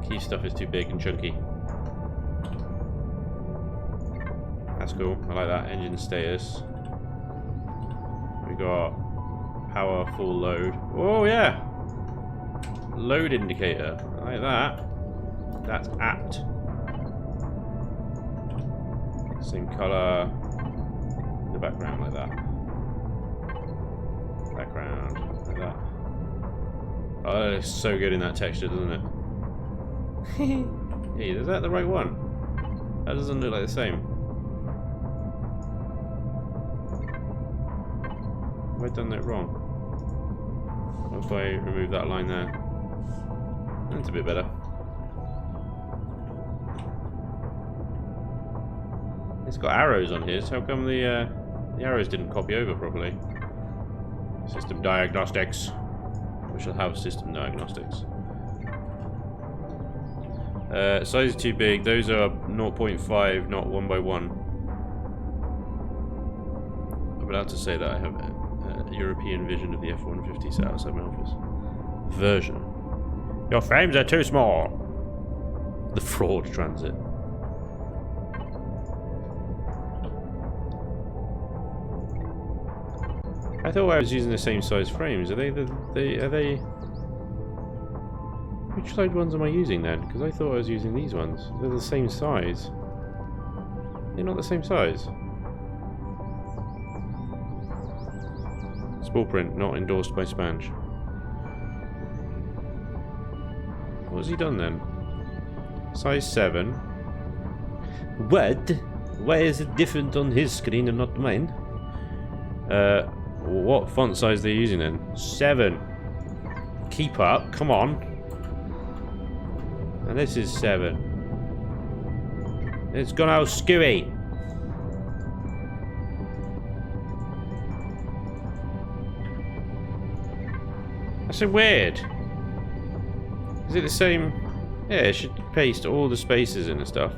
Key stuff is too big and chunky. That's cool. I like that. Engine status. We got power full load. Oh yeah! Load indicator. I like that. That's apt. Same colour. The background like that. Background like that. Oh, that looks so good in that texture, doesn't it? Hey, is that the right one? That doesn't look like the same. Have I done that wrong? What if I remove that line there? That's a bit better. It's got arrows on here, so how come the arrows didn't copy over properly? System diagnostics. We shall have system diagnostics. Size is too big. Those are 0.5, not 1 by 1. I'm allowed to say that I have a European vision of the F-150 sat outside my office. Version. Your frames are too small. The fraud transit. I thought I was using the same size frames. Are they? Which side ones am I using then? Because I thought I was using these ones. They're the same size. They're not the same size. Small print, not endorsed by Spanj. What's he done then? Size 7. What? Why is it different on his screen and not mine? What font size are they using then? 7. Keep up, come on. And this is 7. It's gone all skewy. That's so weird. Is it the same? Yeah, it should paste all the spaces in and stuff.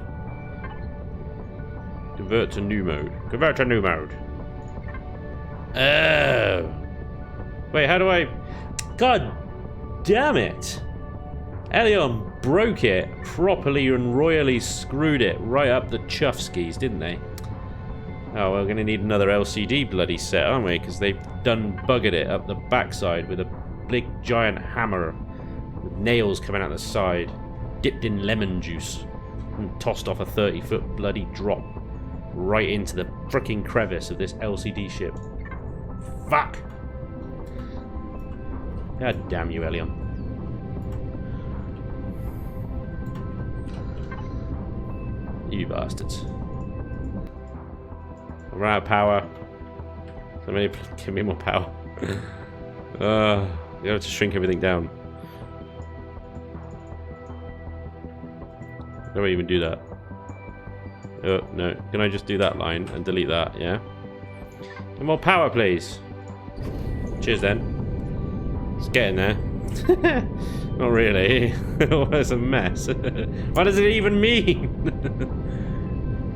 Convert to new mode. Convert to new mode. Oh. Wait, how do I... God damn it. Elion broke it properly and royally screwed it right up the chuff skis, didn't they? Oh, we're going to need another LCD bloody set, aren't we? Because they've done buggered it up the backside with a big giant hammer with nails coming out the side, dipped in lemon juice and tossed off a 30-foot bloody drop right into the fricking crevice of this LCD ship. Fuck! God damn you, Elion. You bastards. I ran out of power. Somebody give me more power. You have to shrink everything down. How do I even do that? Oh, no. Can I just do that line and delete that, yeah? And more power, please. Cheers, then. It's getting there. Not really. It's a mess. What does it even mean?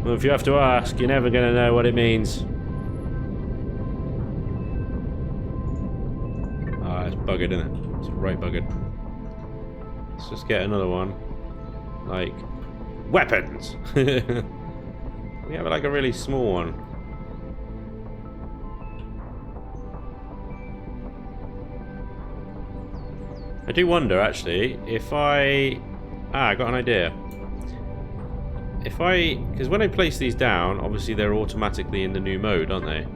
Well, if you have to ask, you're never going to know what it means. Ah, it's buggered, isn't it? It's right buggered. Let's just get another one. Like, weapons! We have like a really small one. I do wonder, actually, if I... I got an idea. If I... Because when I place these down, obviously they're automatically in the new mode, aren't they?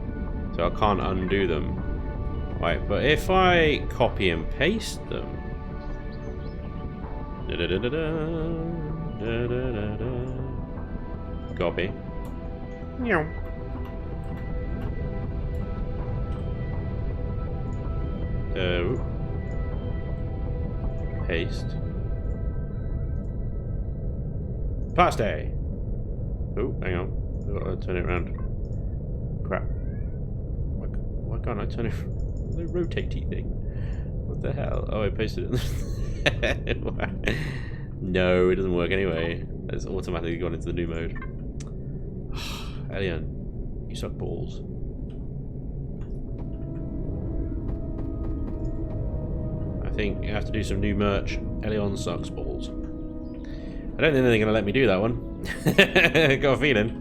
So I can't undo them. Right, but if I copy and paste them... Copy. Meow. Paste. Paste. Oh, hang on. I've got to turn it around. Crap. Why can't I turn it? The rotatey thing. What the hell? Oh, I pasted it. No, it doesn't work anyway. It's automatically gone into the new mode. Elion, you suck balls. I think you have to do some new merch. Elion sucks balls. I don't think they're going to let me do that one. Got a feeling.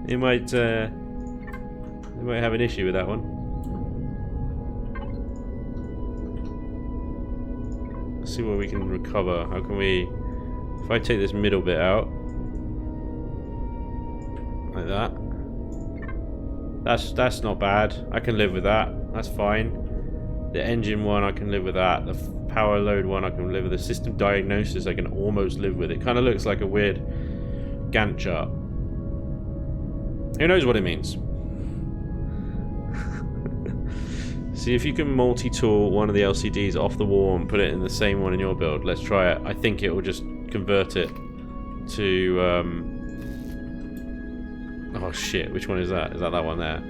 They might have an issue with that one. Let's see what we can recover. How can we... If I take this middle bit out... Like that. That's not bad. I can live with that. That's fine. The engine one, I can live with that. The power load one, I can live with. The system diagnosis, I can almost live with. It kind of looks like a weird Gantt chart. Who knows what it means? See if you can multi-tool one of the LCDs off the wall and put it in the same one in your build. Let's try it. I think it will just convert it to... Oh shit, which one is that? Is that one there?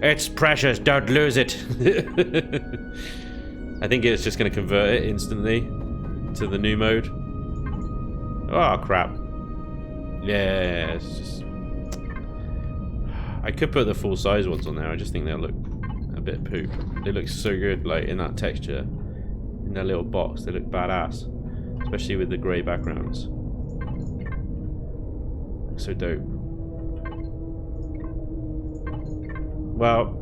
It's precious, don't lose it! I think it's just going to convert it instantly to the new mode. Oh crap. Yeah, it's just... I could put the full size ones on there. I just think they'll look a bit poop. They look so good, like in that texture, in that little box. They look badass, especially with the grey backgrounds. Looks so dope. Well,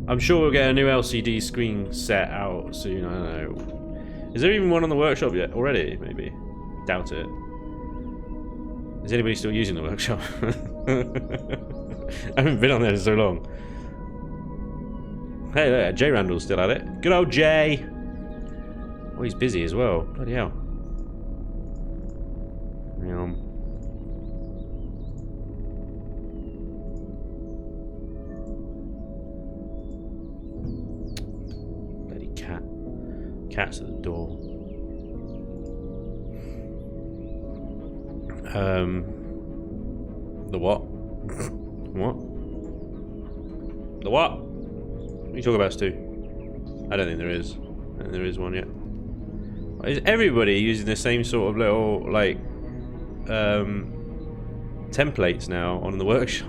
I'm sure we'll get a new LCD screen set out soon. I don't know. Is there even one on the workshop yet? Already, maybe. Doubt it. Is anybody still using the workshop? I haven't been on there in so long. Hey, look, Jay Randall's still at it. Good old Jay. Oh, he's busy as well. Bloody hell. Bloody cat. Cat's at the door. The what? What? The what? What are you talking about, Stu? I don't think there is. I don't think there is one yet. Is everybody using the same sort of little, like, templates now on the workshop?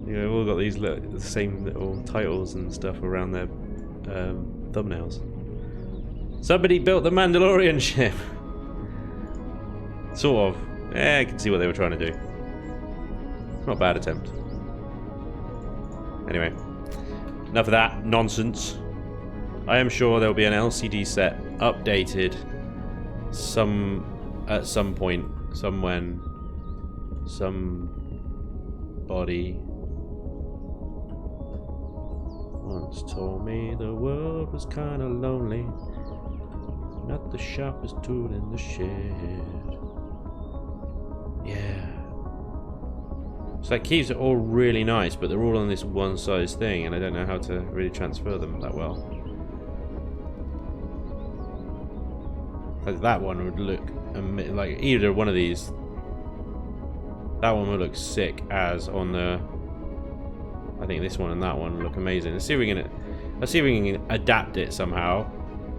You know, we've all got these the same little titles and stuff around their thumbnails. Somebody built the Mandalorian ship. Sort of. I can see what they were trying to do. Not a bad attempt. Anyway, enough of that nonsense. I am sure there will be an LCD set updated at some point, somebody once told me the world was kind of lonely, not the sharpest tool in the shed. Yeah. So that keeps it all really nice, but they're all on this one size thing, and I don't know how to really transfer them that well. Like that one would look like either one of these. That one would look sick as on the. I think this one and that one look amazing. Let's see if we can adapt it somehow.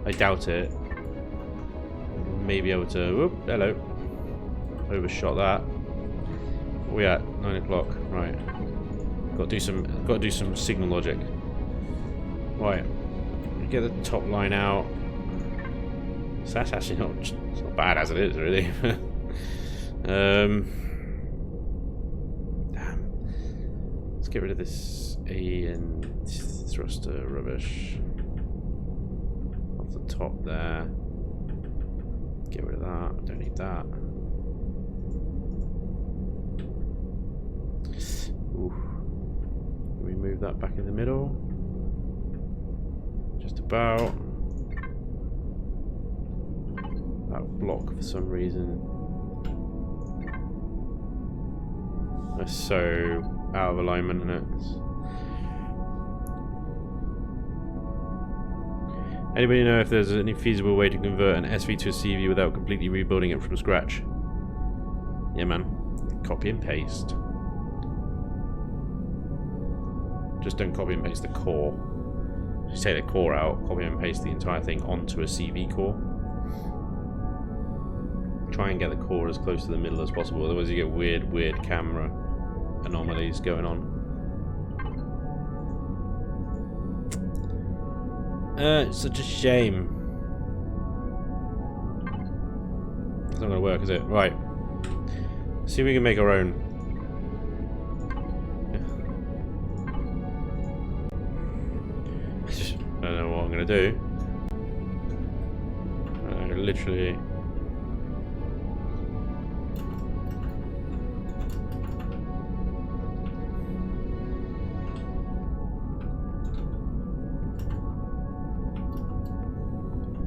I doubt it. Maybe able to. Whoop, hello. Overshot that. Where we at? 9 o'clock. Right. Got to do some signal logic. Right. Get the top line out. So that's actually it's not bad as it is, really. Damn. Let's get rid of this A and thruster rubbish off the top there. Get rid of that. Don't need that. Oof. Can we move that back in the middle? Just about. That block for some reason. That's so out of alignment, isn't it? Anybody know if there's any feasible way to convert an SV to a CV without completely rebuilding it from scratch? Yeah, man. Copy and paste. Just don't copy and paste the core. Just take the core out, copy and paste the entire thing onto a CV core. Try and get the core as close to the middle as possible, otherwise you get weird camera anomalies going on. It's such a shame. It's not gonna work, is it? Right. See if we can make our own. I don't know what I'm gonna do. Literally.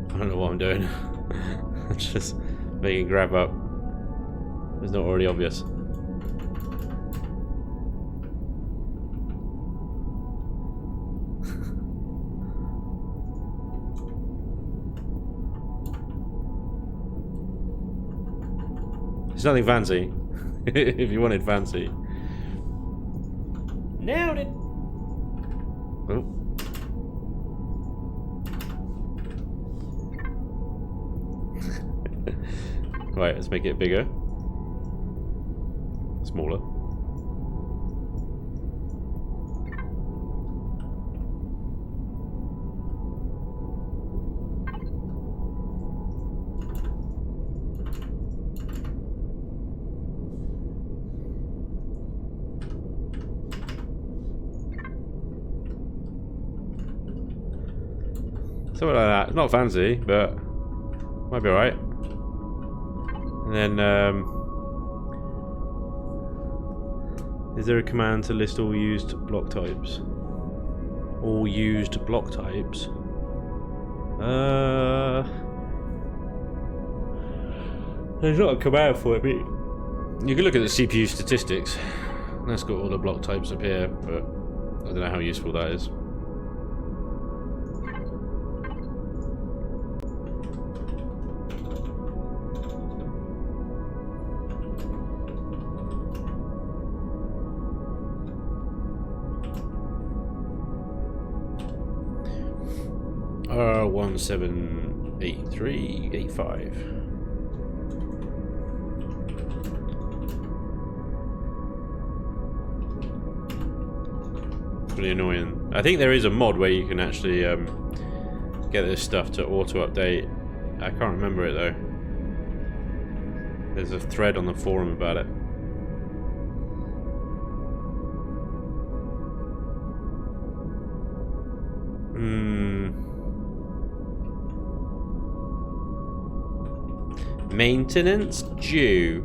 I don't know what I'm doing. I'm just making grab up. It's not already obvious. It's nothing fancy. If you wanted fancy. Nailed it! Oh. Right, let's make it bigger. Smaller. Something like that. It's not fancy, but might be alright. And then, is there a command to list all used block types? All used block types? There's not a command for it, but you can look at the CPU statistics. That's got all the block types up here, but I don't know how useful that is. R178385. Pretty annoying. I think there is a mod where you can actually get this stuff to auto-update. I can't remember it though. There's a thread on the forum about it. Maintenance due.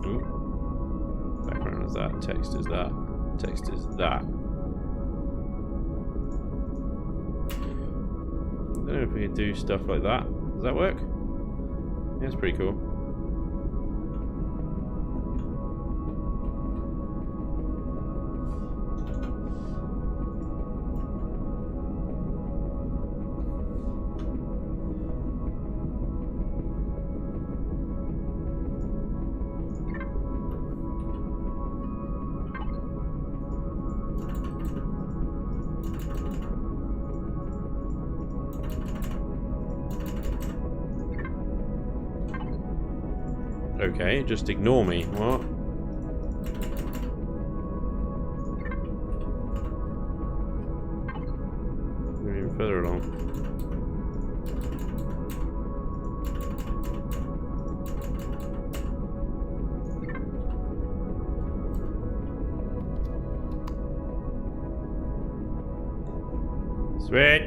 Ooh. Background is that. Text is that. Text is that. I don't know if we could do stuff like that. Does that work? Yeah, it's pretty cool. Okay, just ignore me. What? We're even further along. Sweet.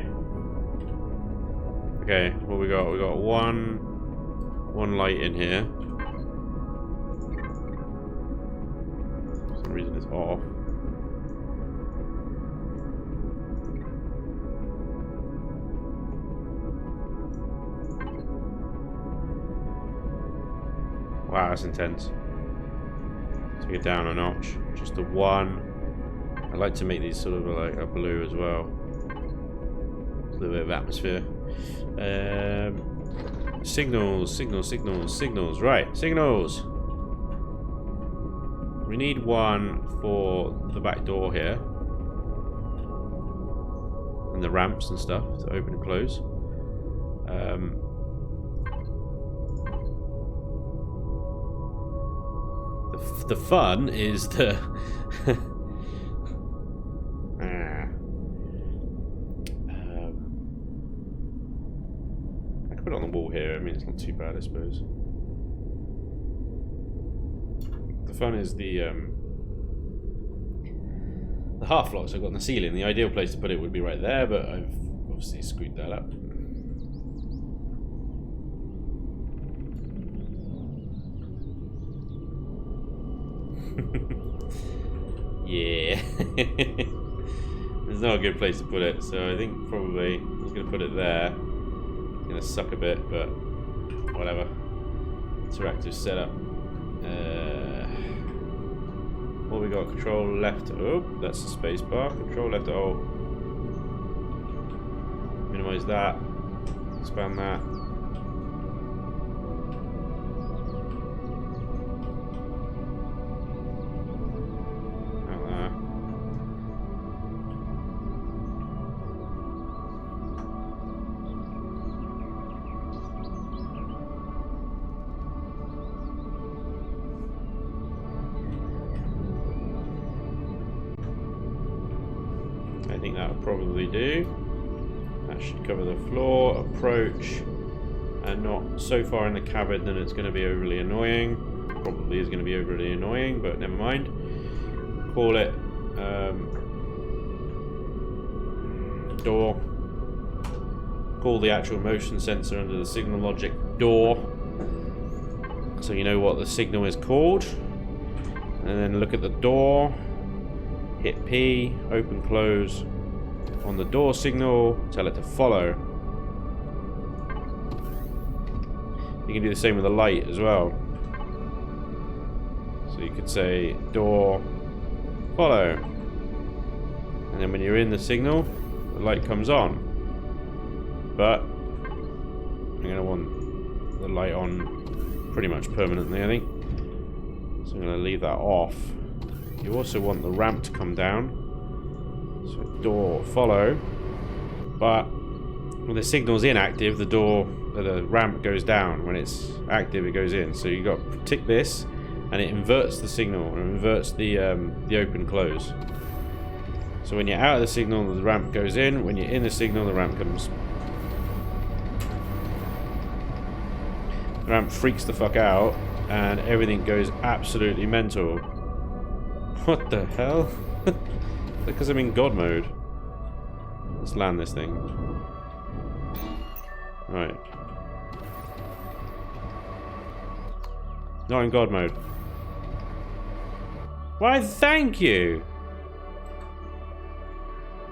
Okay, what we got? We got one light in here. Reason it's off. Wow, that's intense. Take it down a notch. Just the one. I like to make these sort of like a blue as well. A little bit of atmosphere. Signals, signals, signals, signals. Right, signals. We need one for the back door here. And the ramps and stuff to open and close. The fun is the... I can put it on the wall here. I mean, it's not too bad, I suppose. The fun is the half locks I've got on the ceiling. The ideal place to put it would be right there, but I've obviously screwed that up. Yeah. There's not a good place to put it, so I think probably I'm just going to put it there. It's going to suck a bit, but whatever. Interactive setup. What we got? Control left. Oh, that's the space bar. Control left. Oh. Minimize that. Expand that. that'll probably do. That should cover the floor. Approach. And not so far in the cupboard that it's going to be overly annoying. Probably is going to be overly annoying, but never mind. Call it door. Call the actual motion sensor under the signal logic door, so you know what the signal is called. And then look at the door. Hit P. Open close on the door signal. Tell it to follow. You can do the same with the light as well. So you could say door follow, and then when you're in the signal, the light comes on. But I'm going to want the light on pretty much permanently, I think. So I'm going to leave that off. You also want the ramp to come down. So door follow. But when the signal's inactive, the ramp goes down. When it's active, it goes in. So you got to tick this, and it inverts the signal, and inverts the open close. So when you're out of the signal, the ramp goes in. When you're in the signal, the ramp comes. The ramp freaks the fuck out, and everything goes absolutely mental. What the hell? Because I'm in God mode. Let's land this thing. Right. Not in God mode. Why, thank you!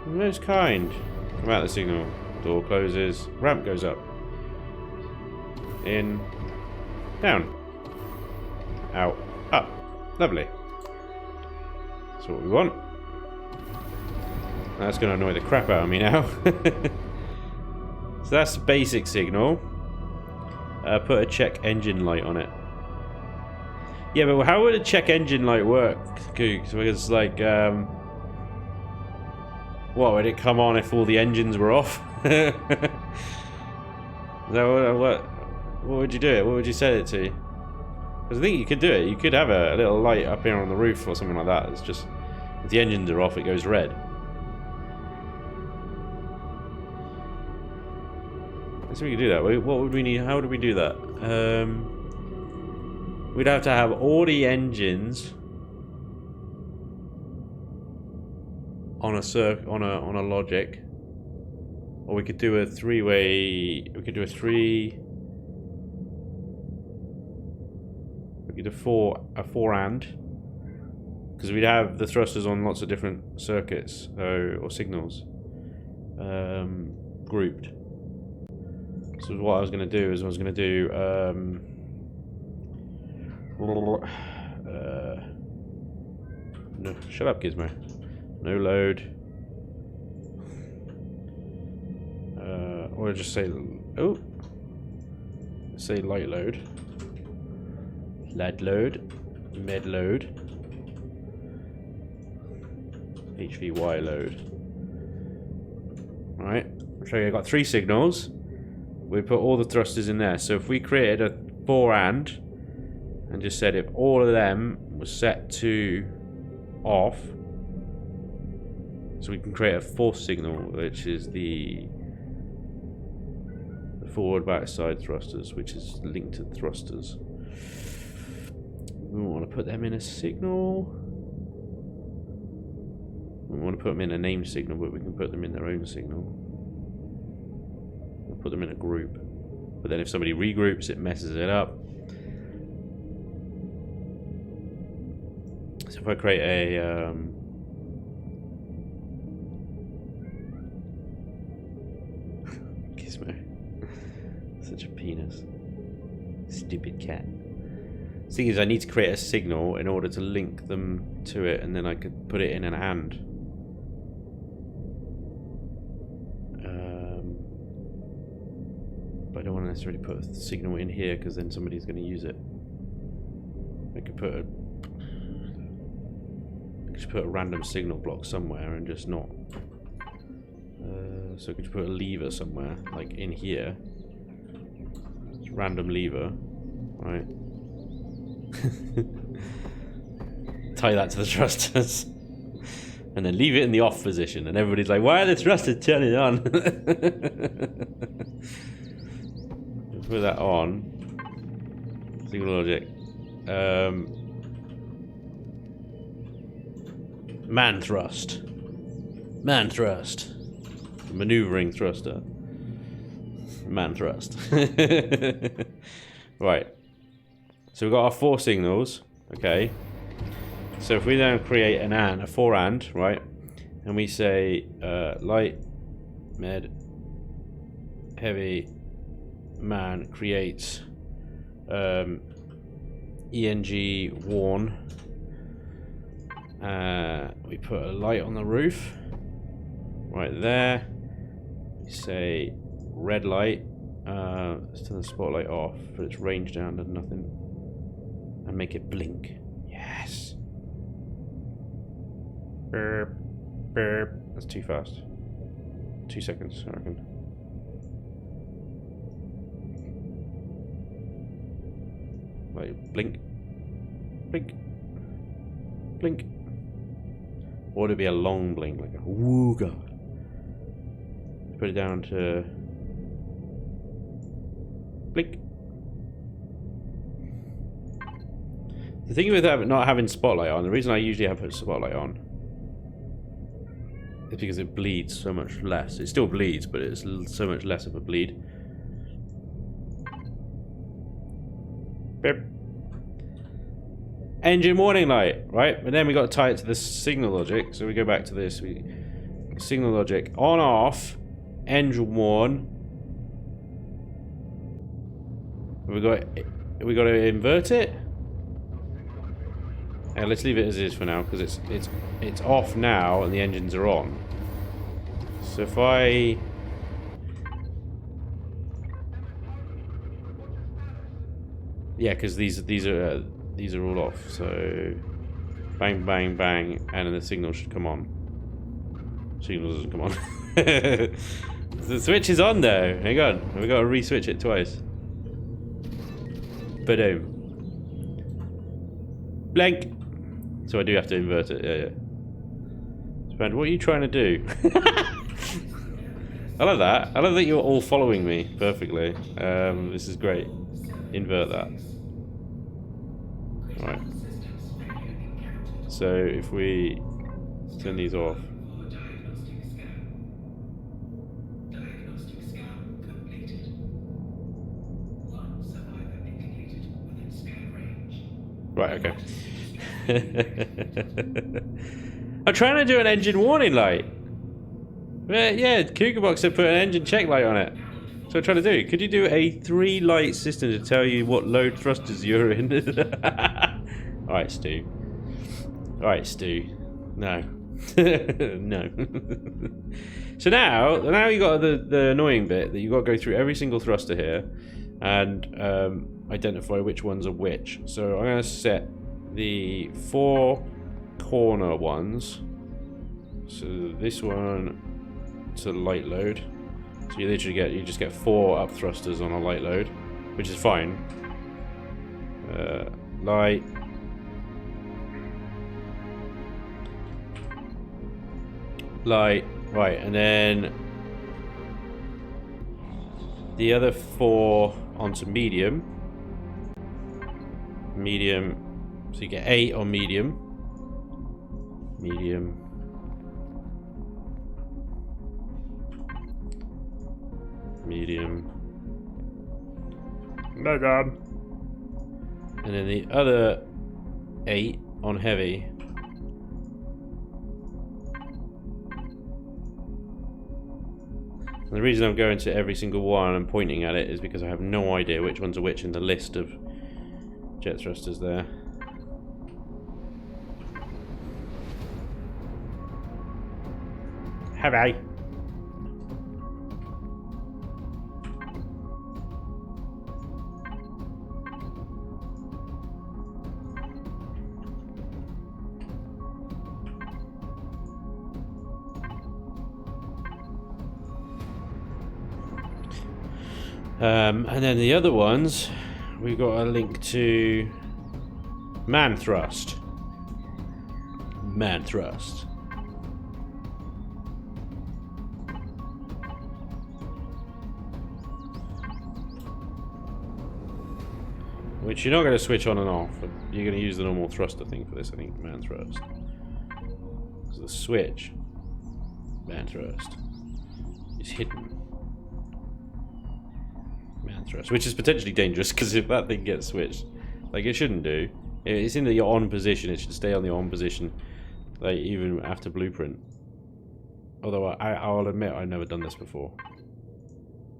Most kind. Come out the signal. Door closes. Ramp goes up. In. Down. Out. Up. Lovely. That's what we want. That's going to annoy the crap out of me now. So that's the basic signal. Put a check engine light on it. Yeah, but how would a check engine light work, Googs? Because, like, what, would it come on if all the engines were off? What would you do it? What would you set it to? Because I think you could do it. You could have a little light up here on the roof or something like that. It's just, if the engines are off, it goes red. So we could do that. What would we need? How would we do that? We'd have to have all the engines on a logic, or we could do a three-way. We could do a four and, because we'd have the thrusters on lots of different circuits or signals grouped. So what I was going to do is I was going to do no, shut up, Gizmo. No load. Or just say say light load, lead load, med load, HVY load. All right. So I got 3 signals. We put all the thrusters in there. So if we created a 4 and just said if all of them was set to off, so we can create a 4th signal, which is the forward backside thrusters, which is linked to thrusters. We want to put them in a signal. We want to put them in a name signal, but we can put them in their own signal. Put them in a group, but then if somebody regroups, it messes it up. So if I create a Gizmo, such a penis, stupid cat. The thing is, I need to create a signal in order to link them to it, and then I could put it in an and. I don't want to necessarily put a signal in here because then somebody's going to use it. I could just put a random signal block somewhere and just not. So I could just put a lever somewhere, like in here. Just random lever, right? Tie that to the thrusters. and then leave it in the off position, and everybody's like, why are the thrusters turning on? Put that on. Signal logic. Man thrust. Man thrust. Maneuvering thruster. Man thrust. Right. So we've got our 4 signals. Okay. So if we then create a 4 and, right? And we say light, med, heavy, man creates ENG warn. We put a light on the roof. Right there. We say red light. Let's turn the spotlight off, put its range down to nothing. And make it blink. Yes. Burp. Burp. That's too fast. 2 seconds, I reckon. Like, blink. Blink. Blink. Or would it be a long blink, like a wooga? Put it down to blink. The thing with not having spotlight on, the reason I usually have put spotlight on is because it bleeds so much less. It still bleeds, but it's so much less of a bleed. Beep. Engine warning light, right? But then we got to tie it to the signal logic. So we go back to this. Signal logic on off. Engine warn. We got to invert it. Yeah, let's leave it as is for now because it's off now and the engines are on. So if I because these are all off. So bang bang bang, and then the signal should come on. Signal doesn't come on. The switch is on though. Hang on, we got to re-switch it twice. Boom. Blank. So I do have to invert it. Yeah. Spanj, what are you trying to do? I love that. I love that you're all following me perfectly. This is great. Invert that. Right. So if we turn these off. Right, okay. I'm trying to do an engine warning light. Yeah, Cougarbox said put an engine check light on it. So I'm trying to do. Could you do a 3-light system to tell you what load thrusters you're in? Alright, Stu. Alright, Stu. No. No. So now you got the annoying bit that you got to go through every single thruster here and identify which ones are which. So I'm going to set the 4 corner ones. So this one to light load. So you literally just get 4 up thrusters on a light load, which is fine. Light. Light. Right, and then the other 4 onto medium. Medium. So you get 8 on medium. Medium. Medium. No god. And then the other 8 on heavy. And the reason I'm going to every single one and pointing at it is because I have no idea which ones are which in the list of jet thrusters there. Heavy. And then the other ones, we've got a link to man thrust. Man thrust. which you're not going to switch on and off. But you're going to use the normal thruster thing for this, I think, man thrust. So the switch, man thrust, is hidden. Man thrust, which is potentially dangerous because if that thing gets switched, like it shouldn't do, it's in the on position. It should stay on the on position, like even after blueprint. Although I'll admit I've never done this before,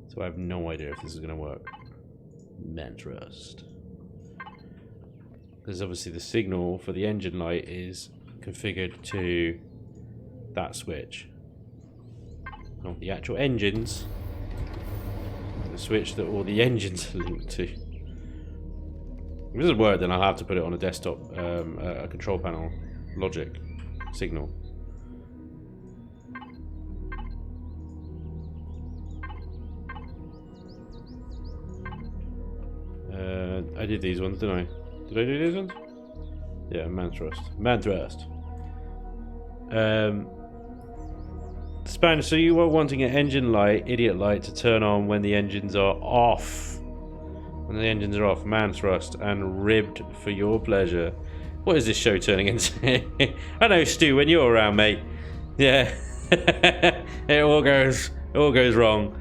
so I have no idea if this is going to work. Man thrust. Because obviously the signal for the engine light is configured to that switch. Not the actual engines. The switch that all the engines are linked to. If it doesn't work, then I'll have to put it on a desktop, a control panel logic signal. I did these ones, didn't I? Did I do these ones? Yeah, man thrust. Man thrust. Spanj, so you were wanting an engine light, idiot light, to turn on when the engines are off. When the engines are off, man thrust, and ribbed for your pleasure. What is this show turning into? I know, Stu, when you're around, mate. Yeah. it all goes wrong.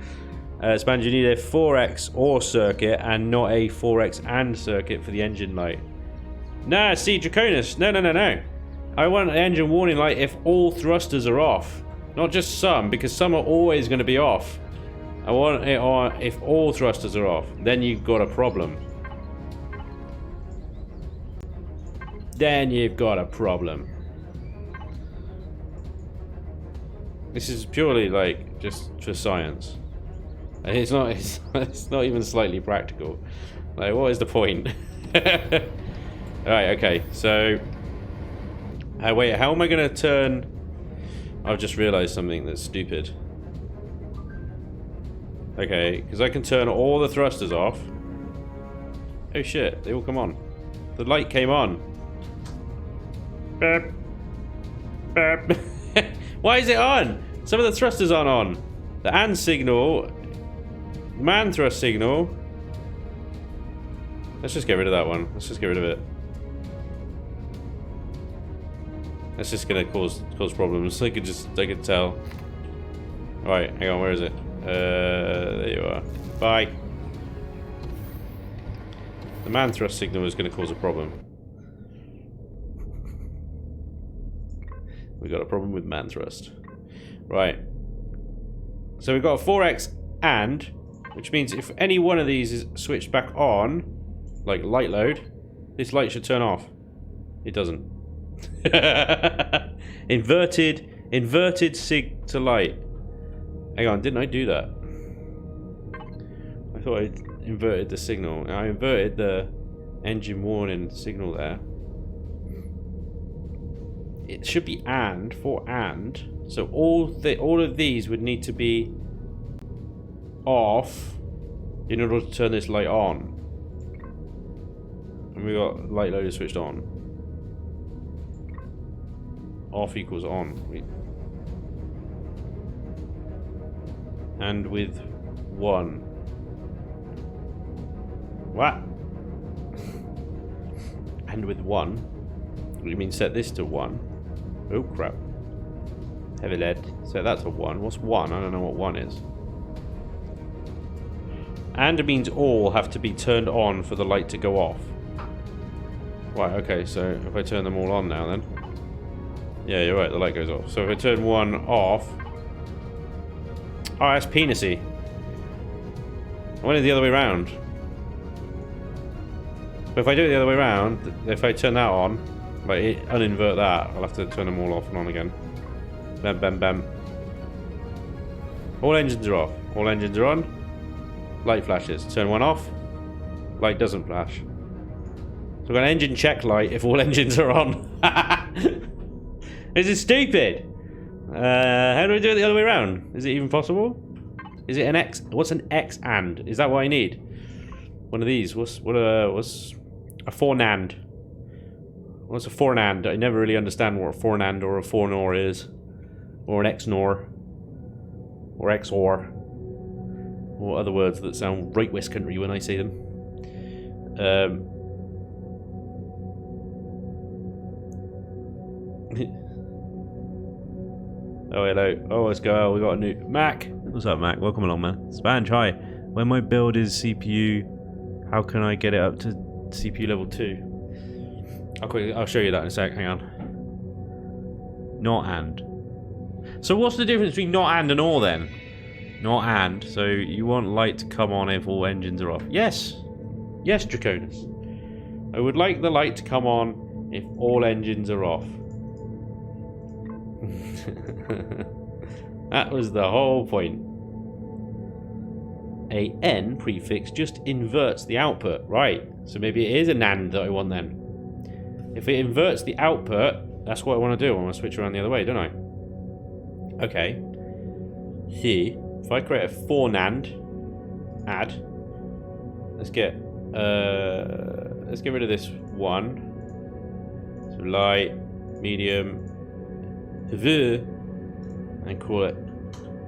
Spanj, you need a 4x OR circuit and not a 4x AND circuit for the engine light. Nah, see, Draconis. No. I want an engine warning light if all thrusters are off. Not just some, because some are always going to be off. I want it on if all thrusters are off. Then you've got a problem. Then you've got a problem. This is purely like just for science. It's not even slightly practical. Like, what is the point? Alright, okay, so wait, how am I gonna turn? I've just realized something that's stupid. Okay, because I can turn all the thrusters off. Oh shit, they all come on. The light came on. Beep. Beep. Why is it on? Some of the thrusters aren't on. The AND signal, man thrust signal. Let's just get rid of that one. Let's just get rid of it. That's just gonna cause problems. I could tell. Alright, hang on, where is it? There you are. Bye. The man thrust signal is gonna cause a problem. We got a problem with man thrust. Right. So we've got a 4x AND, which means if any one of these is switched back on, like light load, this light should turn off. It doesn't. Inverted sig to light. Hang on, didn't I do that? I thought I inverted the signal. I inverted the engine warning signal there. It should be AND for AND. So all of these would need to be off in order to turn this light on. And we got light loader switched on. Off equals on. And with 1. What? And with 1? What do you mean set this to 1? Oh crap. Heavy lead. Set that to 1. What's 1? I don't know what 1 is. And it means all have to be turned on for the light to go off. Right, okay, so if I turn them all on now then. Yeah, you're right, the light goes off. So if I turn 1 off. Oh, that's penisy. I wanted the other way around. But if I do it the other way around, if I turn that on, like uninvert that, I'll have to turn them all off and on again. Bam, bam, bam. All engines are off. All engines are on. Light flashes. Turn 1 off. Light doesn't flash. So I've got an engine check light if all engines are on. This is stupid. How do I do it the other way around? Is it even possible? Is it an X? What's an X AND? Is that what I need? One of these. What's a 4 NAND? What's a 4 NAND? I never really understand what a 4 NAND or a 4 NOR is, or an X NOR, or XOR, or other words that sound right West Country when I say them. Oh, hello. Oh, let's go. We got a new Mac. What's up, Mac? Welcome along, man. Spanj, hi. When my build is CPU, how can I get it up to CPU level 2? I'll show you that in a sec. Hang on. Not and. So what's the difference between not and or then? Not and. So you want light to come on if all engines are off? Yes. Yes, Draconis. I would like the light to come on if all engines are off. That was the whole point. A N prefix just inverts the output. Right. So maybe it is an AND that I want then. If it inverts the output, that's what I want to do. I want to switch around the other way, don't I? Okay. Here. If I create a for NAND, add. Let's get rid of this one. So light, medium, and call it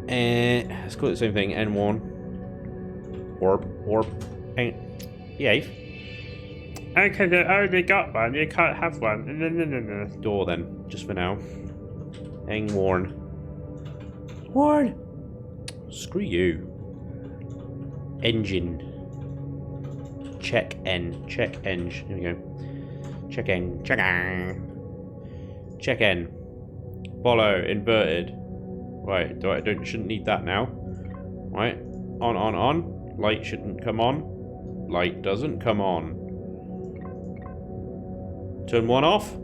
let's call it the same thing, N1. Orb, yeah. Okay, they already got one, you can't have one. No. Door then, just for now. Hang warn. Screw you. Engine. Check N. Check Eng. Here we go. Check N. Check N. Follow. Inverted. Right. Shouldn't need that now. Right. On. Light shouldn't come on. Light doesn't come on. Turn 1 off.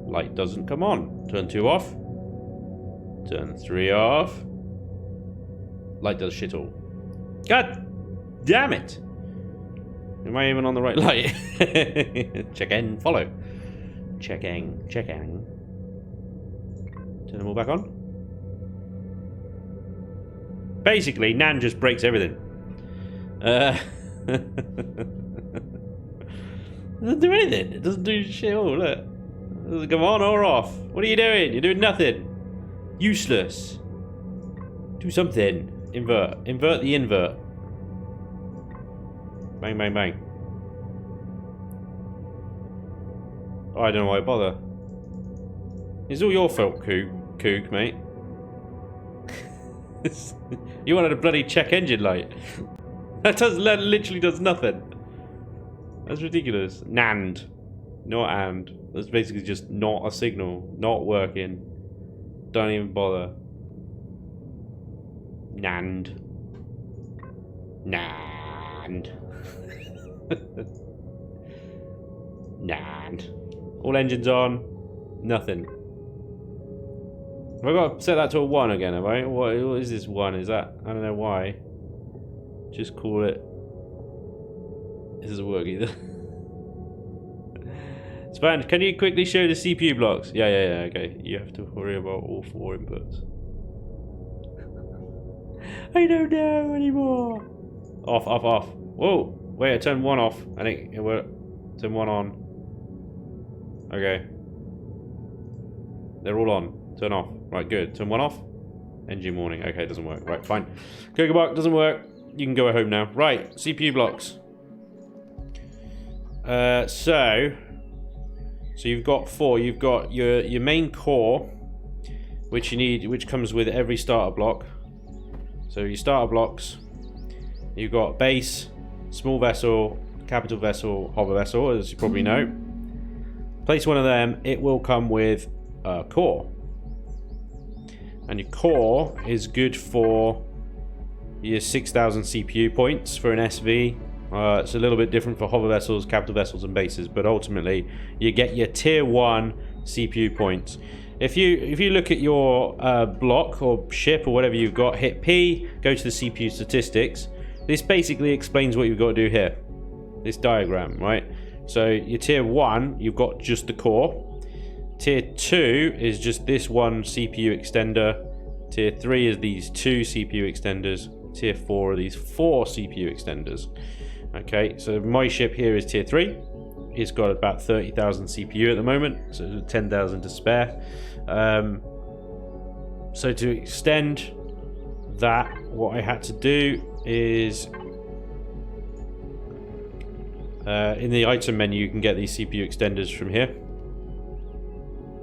Light doesn't come on. Turn 2 off. Turn 3 off. Light does shit all. God damn it! Am I even on the right light? Check N, follow. Checking. Turn them all back on. Basically, Nan just breaks everything. It doesn't do anything. It doesn't do shit all, look. It doesn't come on or off. What are you doing? You're doing nothing. Useless. Do something. Invert. Invert the invert. Bang, bang, bang. Oh, I don't know why I bother. It's all your fault, kook, mate. You wanted a bloody check engine light. That literally does nothing. That's ridiculous. NAND. Not and. That's basically just not a signal. Not working. Don't even bother. NAND. NAND. All engines on. Nothing. Have I got to set that to a 1 again, have I? What is this 1? Is that... I don't know why. Just call it... This doesn't work either. Spanj, can you quickly show the CPU blocks? Yeah, okay. You have to worry about all 4 inputs. I don't know anymore. Off. Whoa. Wait, I turned 1 off. I think it worked. Turn 1 on. Okay. They're all on. Turn off. Right, good. Turn 1 off. Engine warning. Okay, it doesn't work. Right, fine. Cocobuck doesn't work. You can go home now. Right, CPU blocks. So you've got 4. You've got your main core, which you need, which comes with every starter block. So your starter blocks. You've got base, small vessel, capital vessel, hover vessel, as you probably know. Place one of them. It will come with a core. And your core is good for your 6,000 CPU points for an SV. It's a little bit different for hover vessels, capital vessels, and bases, but ultimately you get your tier 1 CPU points. If you look at your block or ship or whatever you've got, hit P, go to the CPU statistics. This basically explains what you've got to do here. This diagram, right? So your tier 1, you've got just the core. Tier 2 is just this one CPU extender. Tier 3 is these 2 CPU extenders. Tier 4 are these 4 CPU extenders. Okay, so my ship here is tier 3. It's got about 30,000 CPU at the moment, so 10,000 to spare. So to extend that, what I had to do is In the item menu, you can get these CPU extenders from here.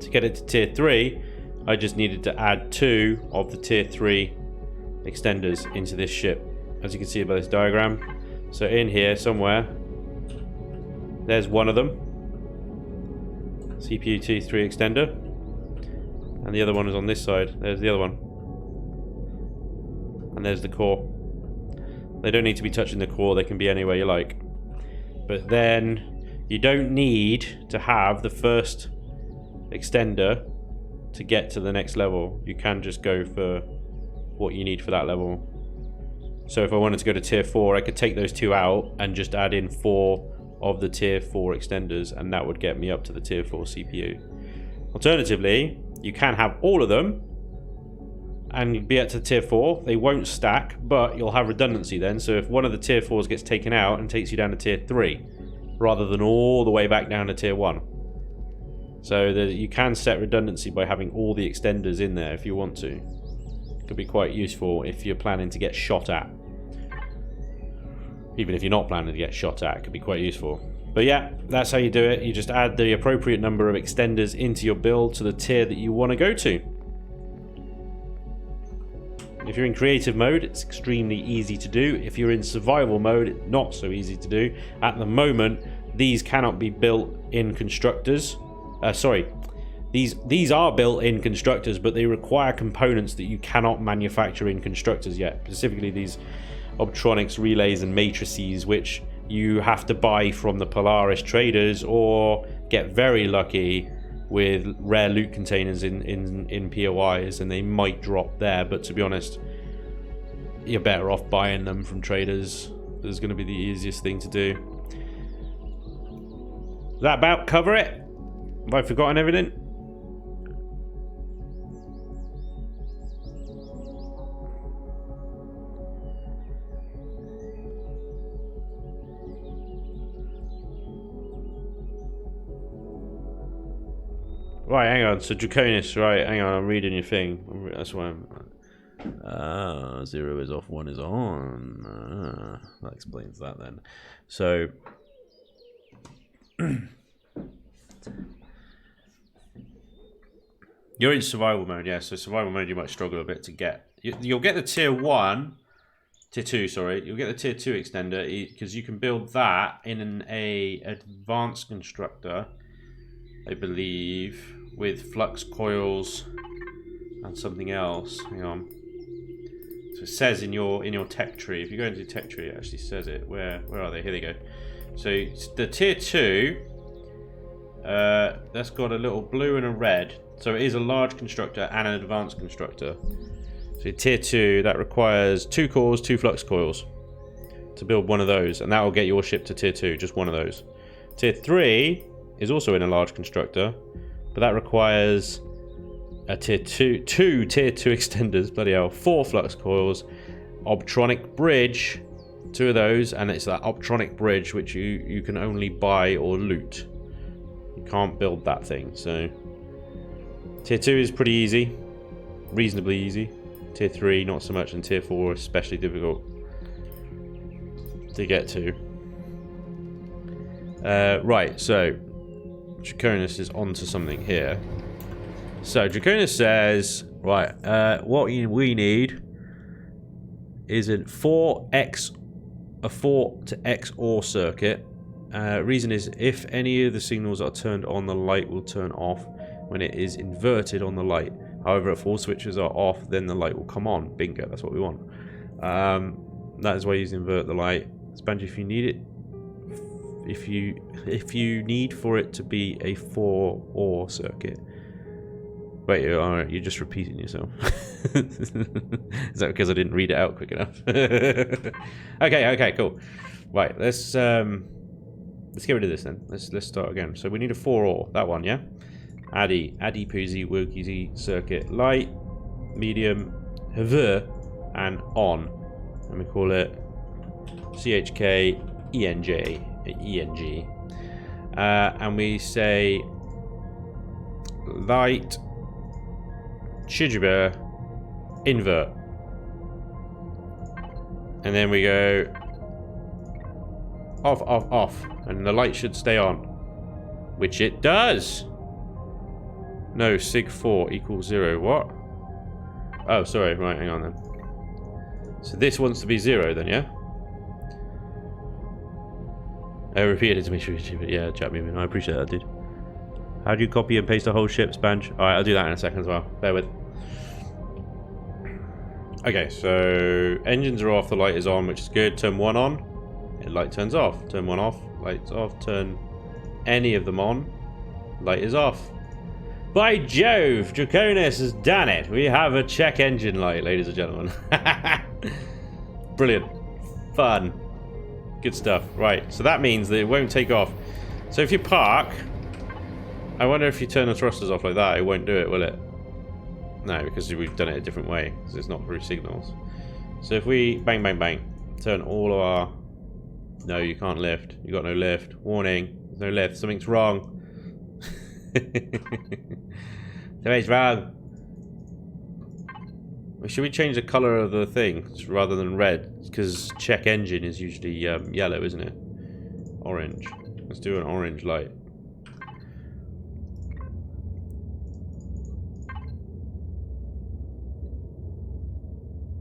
To get it to tier 3, I just needed to add 2 of the tier 3 extenders into this ship, as you can see by this diagram. So in here somewhere, there's one of them, CPU tier 3 extender, and the other one is on this side. There's the other one, and there's the core. They don't need to be touching the core, they can be anywhere you like. But then you don't need to have the first extender to get to the next level. You can just go for what you need for that level. So if I wanted to go to tier 4, I could take those 2 out and just add in 4 of the tier 4 extenders, and that would get me up to the tier 4 CPU. Alternatively, you can have all of them and be at to tier 4. They won't stack, but you'll have redundancy then. So if one of the tier 4s gets taken out and takes you down to tier 3, rather than all the way back down to tier 1. So you can set redundancy by having all the extenders in there if you want to. Could be quite useful if you're planning to get shot at. Even if you're not planning to get shot at, it could be quite useful. But yeah, that's how you do it. You just add the appropriate number of extenders into your build to the tier that you want to go to. If you're in creative mode, it's extremely easy to do. If you're in survival mode, it's not so easy to do. At the moment, these cannot be built in constructors. These are built in constructors, but they require components that you cannot manufacture in constructors yet. Specifically these optronics, relays and matrices, which you have to buy from the Polaris traders or get very lucky with rare loot containers in POIs, and they might drop there. But to be honest, you're better off buying them from traders. That's going to be the easiest thing to do. Does that about cover it? Have I forgotten everything? Right, hang on. So Draconis, right? Hang on, I'm reading your thing. That's why I'm. 0 is off, 1 is on. That explains that then. So. You're in survival mode, yeah. So survival mode, you might struggle a bit to get. You'll get the tier 2. Sorry, you'll get the tier 2 extender because you can build that in an advanced constructor, I believe, with flux coils and something else. Hang on. So it says in your tech tree. If you go into tech tree, it actually says it. Where are they? Here they go. So the tier 2, that's got a little blue and a red. So it is a large constructor and an advanced constructor. So tier 2, that requires 2 cores, 2 flux coils to build one of those, and that will get your ship to tier 2, just one of those. Tier 3 is also in a large constructor, but that requires a tier 2, 2 tier 2 extenders, bloody hell, 4 flux coils, optronic bridge, 2 of those, and it's that optronic bridge which you can only buy or loot. You can't build that thing. So tier 2 is pretty easy, reasonably easy. Tier 3 not so much, and tier 4 especially difficult to get to. Right, so Draconis is onto something here. So Draconis says, right, what we need is a 4 to XOR circuit. Reason is if any of the signals are turned on, the light will turn off when it is inverted on the light. However, if all switches are off, then the light will come on. Bingo, that's what we want. That is why you invert the light. Spanj, if you need it, if you need for it to be a 4 OR circuit. Wait, you're just repeating yourself. Is that because I didn't read it out quick enough? Okay, cool. Right, let's get rid of this then. Let's start again. So we need a 4 OR, that one, yeah? Addy Poozy Wookie circuit, light, medium, HV, and on. And we call it CHK ENG. And we say light, Shijiba, invert. And then we go Off, off, off. And the light should stay on. Which it does! No, sig4 equals 0. What? Oh, sorry. Right, hang on then. So this wants to be 0 then, yeah? I repeated it to make sure you achieve it. Yeah, chat me. I appreciate that, dude. How do you copy and paste a whole ship, Spanj? Alright, I'll do that in a second as well. Bear with. Okay, so engines are off, the light is on, which is good. Turn 1 on, light turns off. Turn 1 off, light's off. Turn any of them on, light is off. By Jove, Draconis has done it. We have a check engine light, ladies and gentlemen. Brilliant. Fun. Good stuff. Right, so that means that it won't take off. So if you park, I wonder if you turn the thrusters off like that, it won't do it, will it? No, because we've done it a different way, because it's not through signals. So if we bang, bang, bang, turn all of our... No, you can't lift. You got no lift. Warning. There's no lift. Something's wrong. Something's wrong. Should we change the colour of the thing rather than red? Because check engine is usually yellow, isn't it? Orange. Let's do an orange light.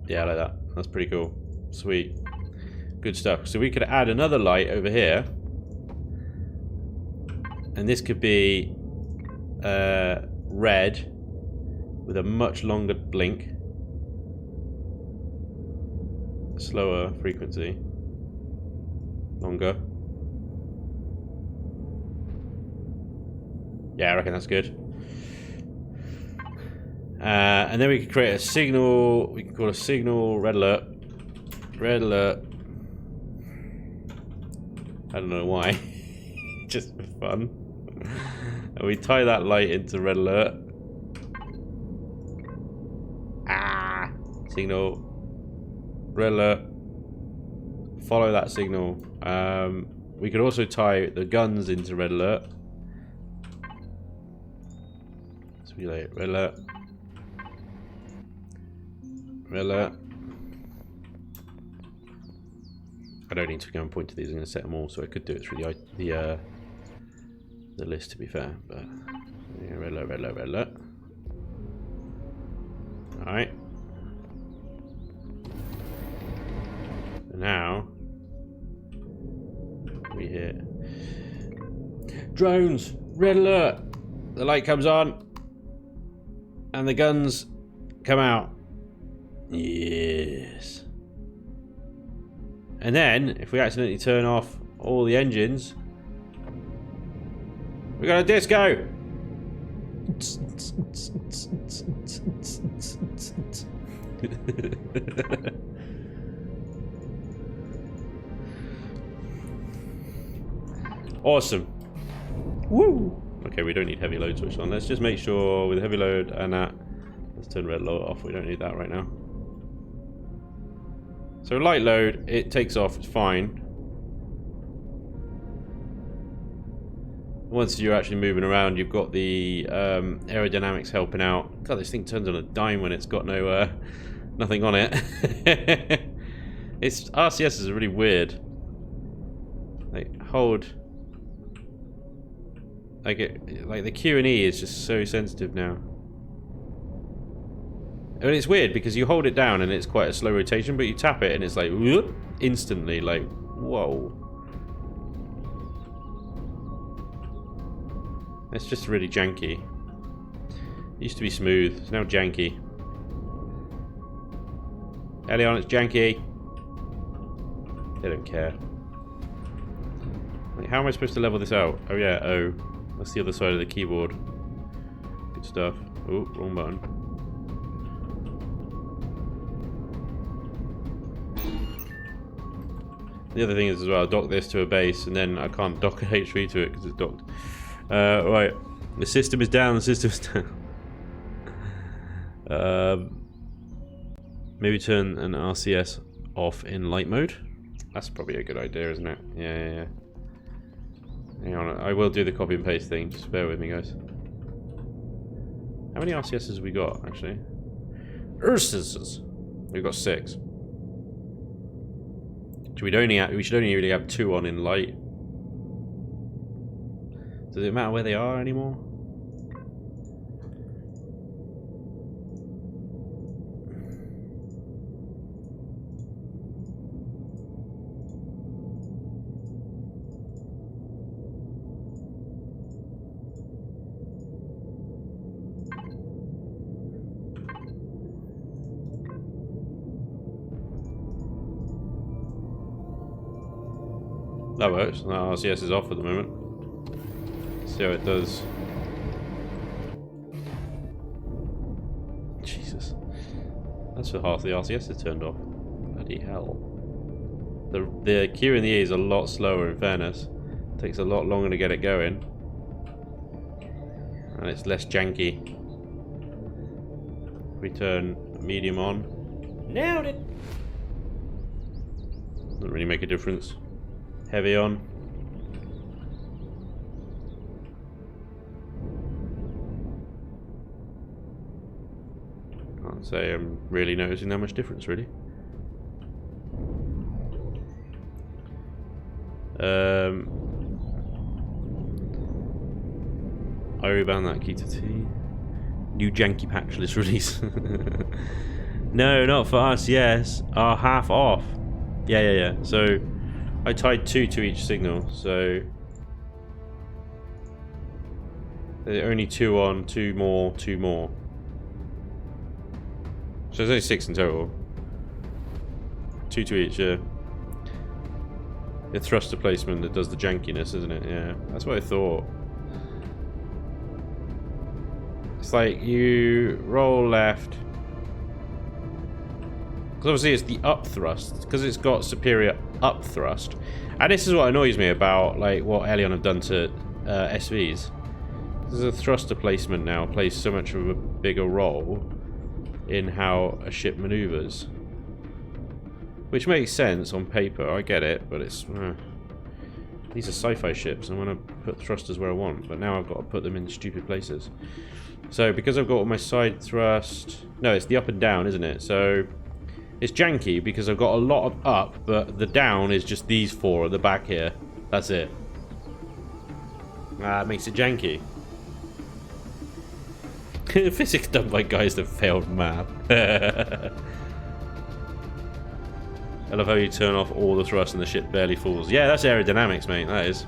Yeah, I like that. That's pretty cool. Sweet. Good stuff. So we could add another light over here. And this could be red with a much longer blink. Slower frequency. Longer. Yeah, I reckon that's good. And then we can create a signal. We can call a signal red alert. Red alert. I don't know why. Just for fun. And we tie that light into red alert. Ah! Signal. Red alert. Follow that signal. We could also tie the guns into red alert. So we like red alert. Red alert. I don't need to go and point to these. I'm going to set them all, so I could do it through the list. To be fair, but yeah, red alert, red alert, red alert. All right. Now we hear drones. Red alert. The light comes on, and the guns come out. Yes. And then, if we accidentally turn off all the engines, we got a disco. Awesome. Woo. Okay, we don't need heavy load switch on. Let's just make sure with heavy load and that. Let's turn red load off. We don't need that right now. So light load, it takes off, it's fine. Once you're actually moving around, you've got the aerodynamics helping out. God, this thing turns on a dime when it's got no nothing on it. It's RCS is really weird. Like hold, like the Q&E is just so sensitive now. I mean, it's weird because you hold it down and it's quite a slow rotation, but you tap it and it's like whoop, instantly, like whoa. It's just really janky. It used to be smooth, it's now janky. Elion, it's janky. They don't care. Like, how am I supposed to level this out? Oh yeah, O. That's the other side of the keyboard. Good stuff. Oh, wrong button. The other thing is as well, I dock this to a base and then I can't dock an HP to it because it's docked. Right, the system is down, the system is down. Maybe turn an RCS off in light mode. That's probably a good idea, isn't it? Yeah. Hang on, I will do the copy and paste thing, just bear with me guys. How many RCSs have we got, actually? RCSs! We've got 6. We should only really have 2 on in light. Does it matter where they are anymore? That works. No, RCS is off at the moment. See how it does. Jesus. That's for half the RCS is turned off. Bloody hell. The Q in the E is a lot slower, in fairness. Takes a lot longer to get it going. And it's less janky. We turn medium on. Nailed it! Doesn't really make a difference. Heavy on. Can't say I'm really noticing that much difference, really. I rebound that key to T. New janky patch list release. No, not for RCS. Half off. Yeah. So I tied 2 to each signal, so there's only 2 on, 2 more, 2 more. So there's only 6 in total. 2 to each, yeah. The thruster placement that does the jankiness, isn't it? Yeah, that's what I thought. It's like you roll left. Because obviously it's the up thrust, because it's got superior up thrust. And this is what annoys me about like what Elion have done to SVs. The thruster placement now plays so much of a bigger role in how a ship maneuvers. Which makes sense on paper, I get it, but it's... these are sci-fi ships, I want to put thrusters where I want, but now I've got to put them in stupid places. So, because I've got all my side thrust... No, it's the up and down, isn't it? So... It's janky because I've got a lot of up, but the down is just these 4 at the back here. That's it. It makes it janky. Physics done by guys that failed math. I love how you turn off all the thrust and the ship barely falls. Yeah, that's aerodynamics, mate. That is.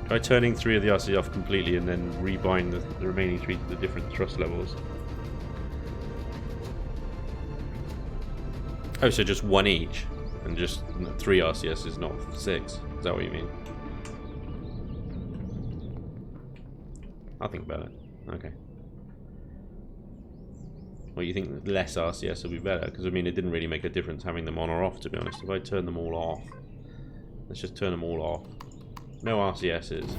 Try turning 3 of the RC off completely and then rebind the remaining 3 to the different thrust levels. Oh, so just 1 each, and just 3 RCS is not 6. Is that what you mean? I'll think about it. Okay. Well, you think less RCS will be better? Because, I mean, it didn't really make a difference having them on or off, to be honest. If I turn them all off... Let's just turn them all off. No RCSs.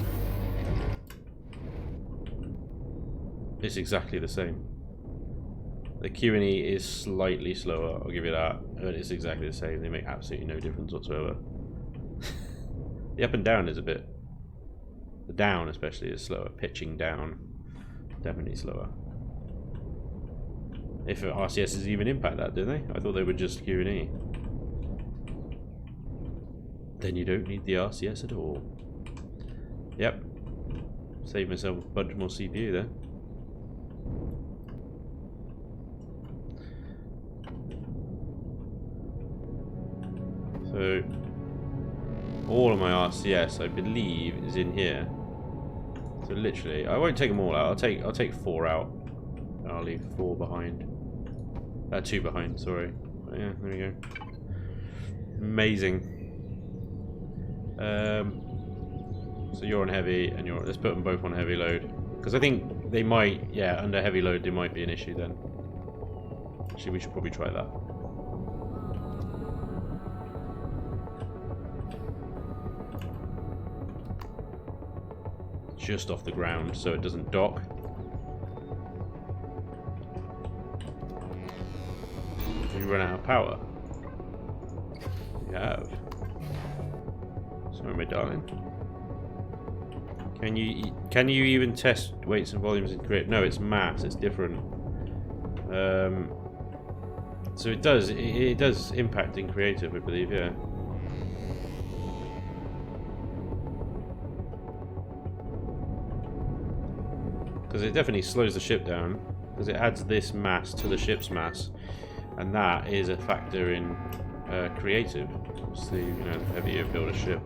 It's exactly the same. The Q&E is slightly slower, I'll give you that, but it's exactly the same. They make absolutely no difference whatsoever. The up and down is a bit... The down especially is slower. Pitching down, definitely slower. If RCSs even impact that, do they? I thought they were just Q&E. Then you don't need the RCS at all. Yep. Save myself a bunch more CPU there. So, all of my RCS, I believe, is in here. So literally, I won't take them all out. I'll take 4 out. And I'll leave 4 behind. 2 behind. Sorry. But yeah, there we go. Amazing. So you're on heavy, and you're. Let's put them both on heavy load, because I think they might. Yeah, under heavy load, there might be an issue then. Actually, we should probably try that. Just off the ground so it doesn't dock. We run out of power. We have. Sorry, my darling. Can you even test weights and volumes in grid? No, it's mass. It's different. So it does impact in creative, I believe. Yeah. Because it definitely slows the ship down. Because it adds this mass to the ship's mass. And that is a factor in creative. It's the, you know, the heavier you build a ship.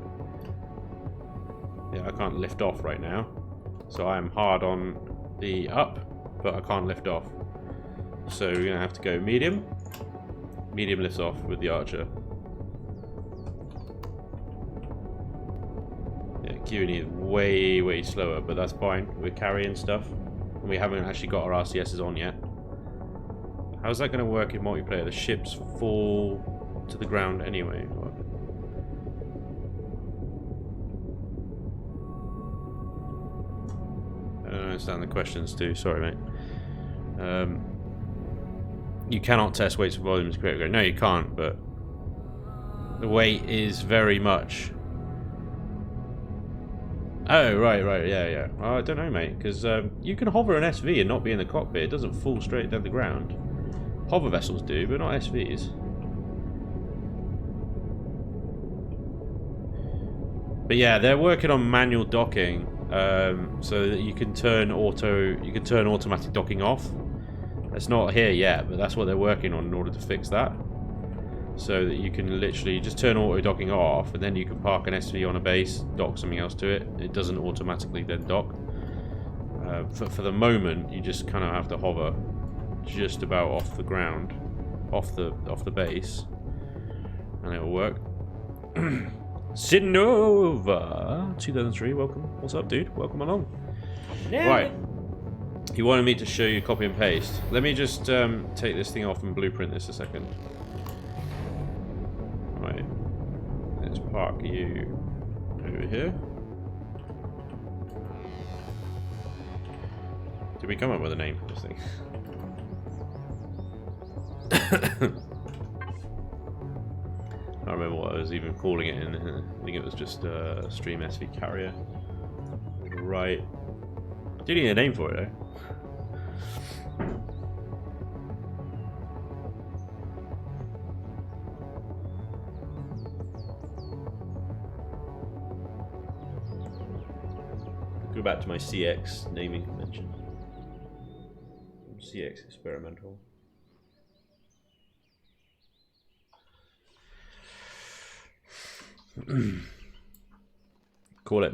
Yeah, I can't lift off right now. So I am hard on the up, but I can't lift off. So you're going to have to go medium. Medium lifts off with the archer. Yeah, Q&E is way, way slower, but that's fine. We're carrying stuff. And we haven't actually got our RCSs on yet. How's that going to work in multiplayer? The ships fall to the ground anyway. I don't understand the questions too. Sorry, mate. You cannot test weights and volumes to create a go. No, you can't, but the weight is very much... Oh, right, yeah. I don't know, mate, because you can hover an SV and not be in the cockpit. It doesn't fall straight down the ground. Hover vessels do, but not SVs. But yeah, they're working on manual docking, so that you can turn automatic docking off. It's not here yet, but that's what they're working on in order to fix that. So that you can literally just turn auto docking off, and then you can park an SV on a base, dock something else to it. It doesn't automatically then dock. For the moment, you just kind of have to hover just about off the ground, off the base, and it'll work. Sinova 2003, welcome. What's up, dude? Welcome along. Yeah. Right. You wanted me to show you copy and paste. Let me just take this thing off and blueprint this a second. Right. Let's park you over here. Did we come up with a name for this thing? I don't remember what I was even calling it in. I think it was just Stream SV Carrier. Right. Do you need a name for it though? Go back to my CX naming convention. CX experimental. Call it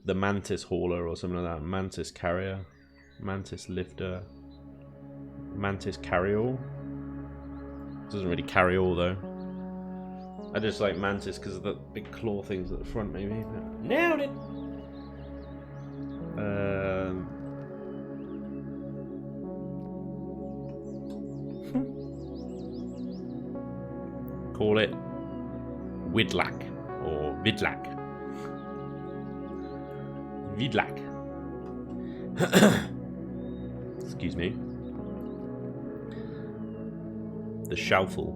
the Mantis Hauler or something like that. Mantis Carrier, Mantis Lifter, Mantis Carry-All. Doesn't really carry all though. I just like Mantis because of the big claw things at the front, maybe. But... Nailed it. Call it Widlak or Vidlak. Vidlak. Excuse me. The Schaufel.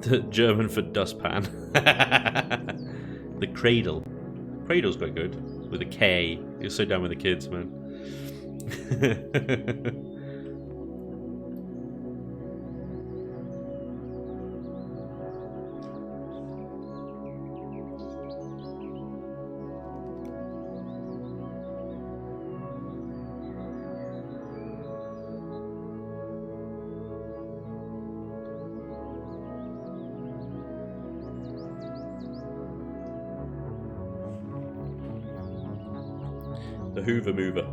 The German for dustpan. The Cradle. Cradle's quite good. With a K. You're so down with the kids, man. The Hoover Mover.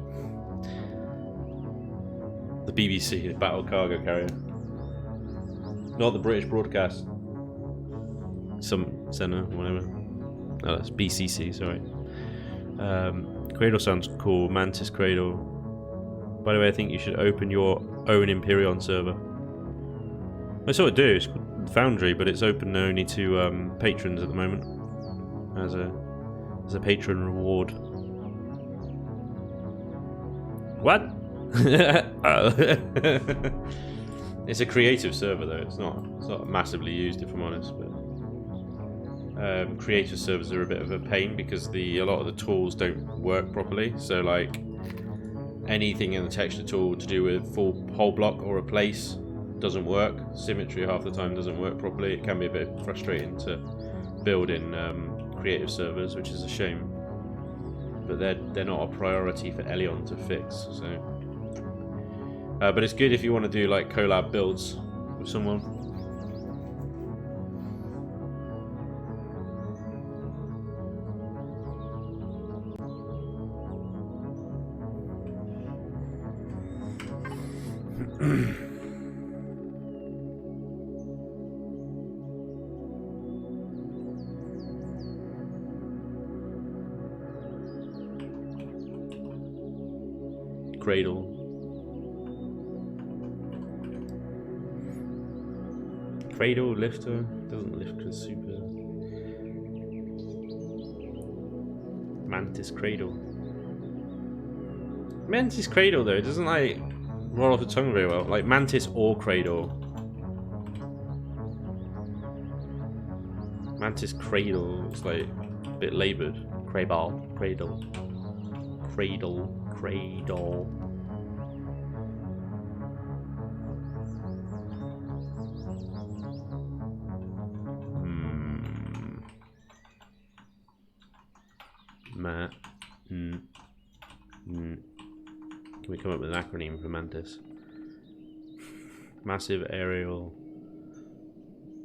The BBC, the Battle Cargo Carrier. Not the British Broadcast. Some centre, whatever. Oh, that's BCC, sorry. Cradle sounds cool. Mantis Cradle. By the way, I think you should open your own Imperion server. I saw it do. It's called Foundry, but it's open only to patrons at the moment. As a patron reward. What? It's a creative server though. It's not massively used, if I'm honest. But creative servers are a bit of a pain because a lot of the tools don't work properly. So like anything in the texture tool to do with full whole block or a place doesn't work. Symmetry half the time doesn't work properly. It can be a bit frustrating to build in creative servers, which is a shame. But they're not a priority for Elion to fix, so But it's good if you want to do like collab builds with someone. Cradle. Cradle, lifter. Doesn't lift because super. Mantis cradle. Mantis cradle though, it doesn't like roll off the tongue very well. Like mantis or cradle. Mantis cradle is like a bit laboured. Cradle. Cradle. Cradle. Cradle. Can we come up with an acronym for Mantis? Massive aerial.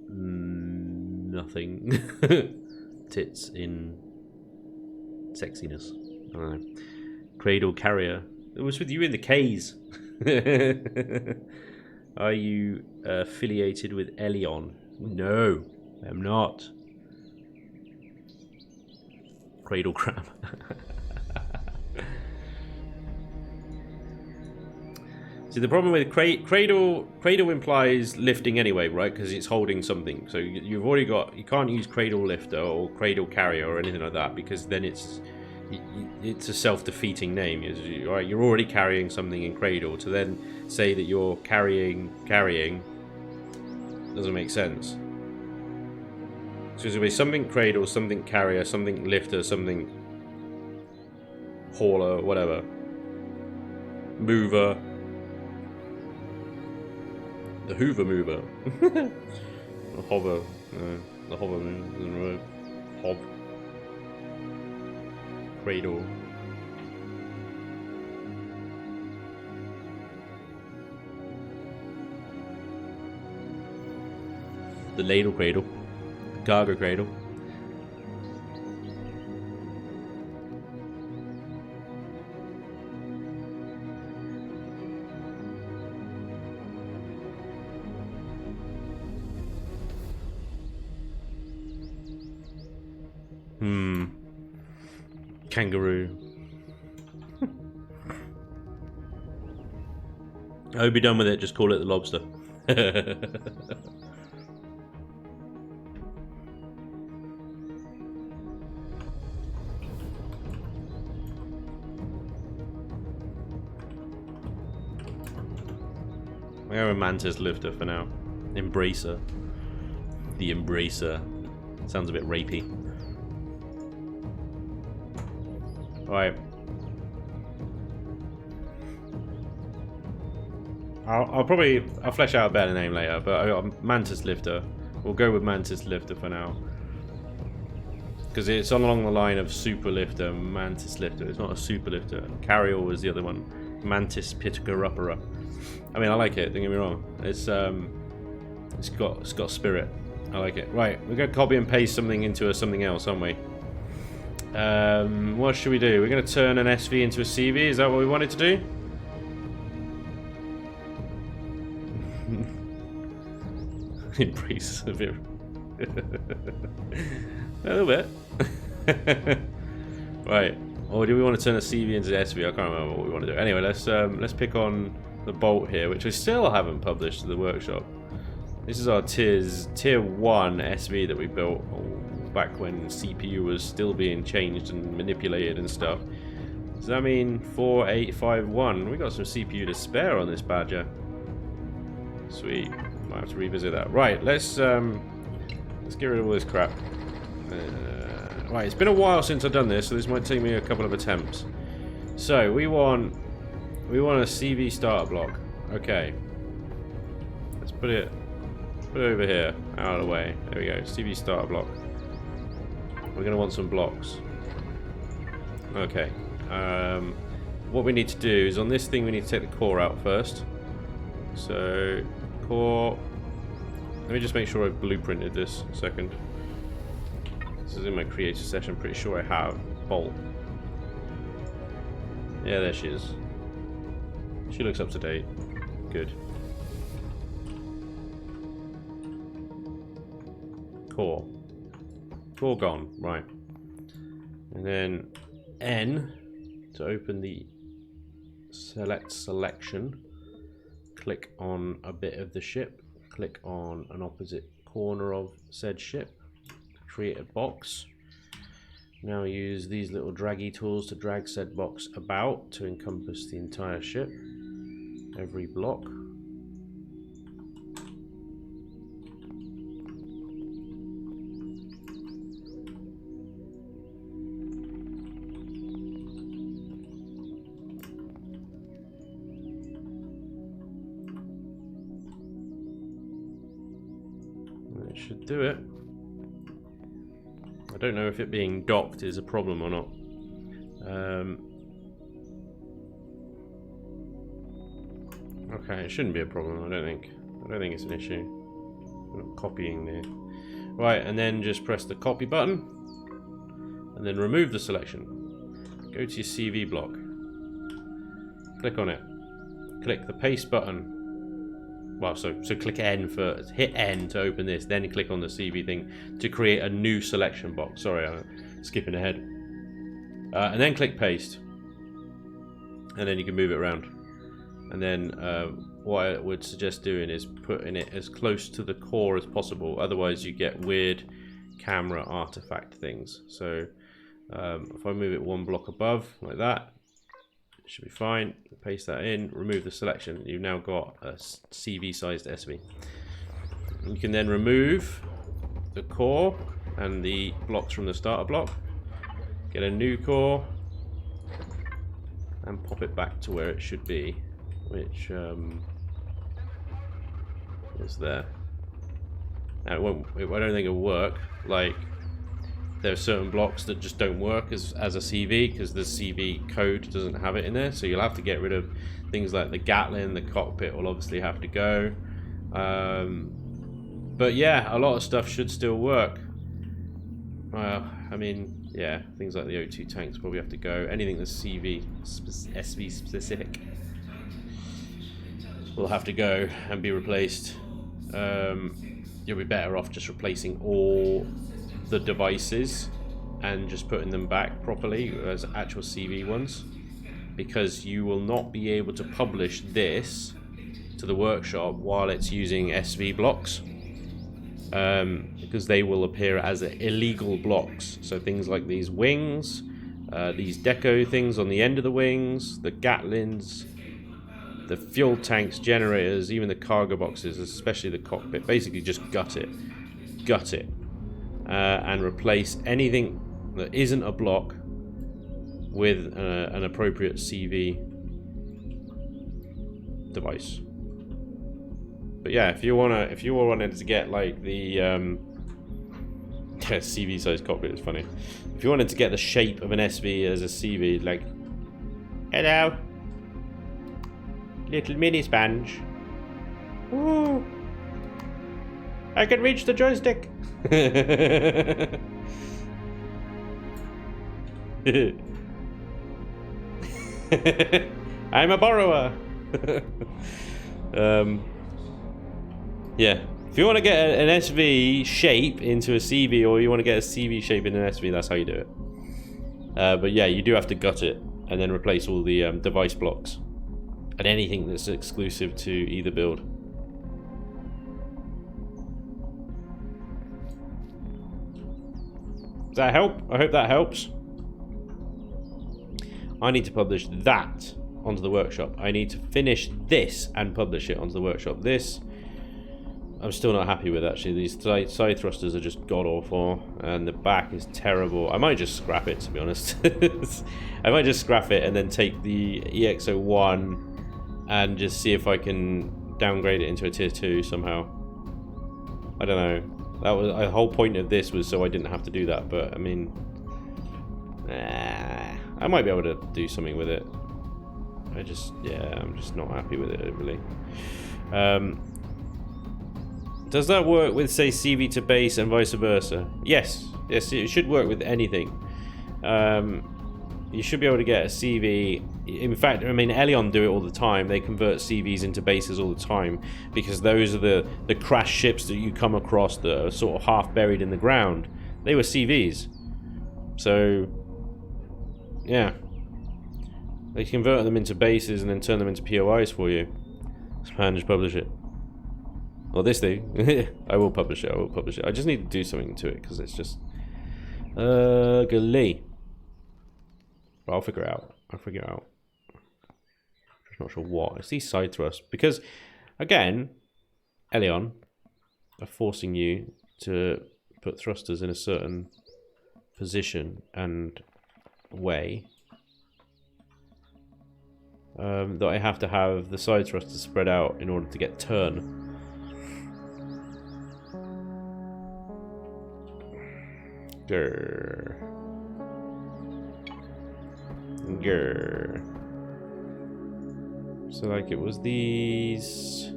Nothing. Tits in sexiness. I don't know. Cradle carrier. It was with you in the K's. Are you affiliated with Elion? No, I'm not. Cradle crab. See, the problem with cradle implies lifting anyway, right? Because it's holding something. So you've already got, you can't use cradle lifter or cradle carrier or anything like that because then it's a self-defeating name. You're already carrying something in cradle. To then say that you're carrying doesn't make sense. So there's going to be something cradle, something carrier, something lifter, something hauler, whatever. Mover. The Hoover mover. The hover. The hover mover. Hob. Cradle. The ladle cradle. The cargo cradle. Kangaroo. I would be done with it, just call it the lobster. We have a mantis lifter for now. Embracer. The embracer. Sounds a bit rapey. Right. I'll flesh out a better name later, but I got Mantis Lifter. We'll go with Mantis Lifter for now. Because it's along the line of Super Lifter, Mantis Lifter. It's not a Super Lifter. Carrier was the other one. Mantis Pitacarupera. I mean, I like it, don't get me wrong. It's got spirit. I like it. Right, we're going to copy and paste something into something else, aren't we? What should we do? We're going to turn an SV into a CV. Is that what we wanted to do? Embrace a bit. A little bit. Right. Or do we want to turn a CV into SV? I can't remember what we want to do. Anyway, let's pick on the bolt here, which we still haven't published to the workshop. This is our tier 1 SV that we built back when CPU was still being changed and manipulated and stuff. Does that mean 4851? We got some CPU to spare on this badger. Sweet. Might have to revisit that. Right, let's get rid of all this crap. Right, it's been a while since I've done this, so this might take me a couple of attempts. So we want a CV starter block. Okay. Let's put it over here, out of the way. There we go. CV starter block. We're going to want some blocks. Okay. What we need to do is on this thing we need to take the core out first. So, core. Let me just make sure I blueprinted this a second. This is in my creator session. Pretty sure I have. Bolt. Yeah, there she is. She looks up to date. Good. Core. Core gone. Right. And then N to open the select selection. Click on a bit of the ship. Click on an opposite corner of said ship. Create a box. Now use these little draggy tools to drag said box about to encompass the entire ship. Every block. It should do it. I don't know if it being docked is a problem or not. Okay, it shouldn't be a problem, I don't think. I don't think it's an issue. I'm not copying there. Right, and then just press the copy button. And then remove the selection. Go to your CV block. Click on it. Click the paste button. Well, so click N first. Hit N to open this, then click on the CV thing to create a new selection box. Sorry, I'm skipping ahead. And then click paste. And then you can move it around. And then what I would suggest doing is putting it as close to the core as possible. Otherwise you get weird camera artifact things. So if I move it one block above, like that, it should be fine. Paste that in, remove the selection. You've now got a CV sized SV. You can then remove the core and the blocks from the starter block. Get a new core and pop it back to where it should be, which is there. Now I don't think it'll work. Like, there are certain blocks that just don't work as a CV because the CV code doesn't have it in there. So you'll have to get rid of things like the Gatlin, the cockpit will obviously have to go. But yeah, a lot of stuff should still work. I mean, yeah, things like the O2 tanks probably have to go. Anything that's SV specific will have to go and be replaced. You'll be better off just replacing all the devices and just putting them back properly as actual CV ones, because you will not be able to publish this to the workshop while it's using SV blocks, because they will appear as illegal blocks. So things like these wings, these deco things on the end of the wings, the Gatlins, the fuel tanks, generators, even the cargo boxes, especially the cockpit, basically just gut it, and replace anything that isn't a block with an appropriate CV device. But yeah, if you wanted to get like the CV size cockpit is funny. If you wanted to get the shape of an SV as a CV, like, hello, little mini Spanj. Ooh, I can reach the joystick. I'm a borrower. Yeah, if you want to get an SV shape into a CV, or you want to get a CV shape in an SV, that's how you do it. But yeah, you do have to gut it and then replace all the device blocks and anything that's exclusive to either build. Does that help? I hope that helps. I need to publish that onto the workshop. I need to finish this and publish it onto the workshop. This, I'm still not happy with, actually. These side thrusters are just god-awful, and the back is terrible. I might just scrap it, to be honest. I might just scrap it and then take the EX01 and just see if I can downgrade it into a tier 2 somehow. I don't know. That was the whole point of this, was so I didn't have to do that. But I mean, I might be able to do something with it. I'm just not happy with it overly. Does that work with, say, CV to base and vice versa? Yes. Yes, it should work with anything. You should be able to get a CV. In fact, I mean, Elion do it all the time. They convert CVs into bases all the time because those are the crashed ships that you come across that are sort of half buried in the ground. They were CVs. So, yeah. They convert them into bases and then turn them into POIs for you. Spanj, publish it. Well, this thing, I will publish it. I will publish it. I just need to do something to it because it's just ugly. But I'll figure it out. I'll figure it out. Just not sure what. It's these side thrusts because, again, Elion are forcing you to put thrusters in a certain position and way. That I have to have the side thrusters spread out in order to get turn. Grr. Grr. So like it was these,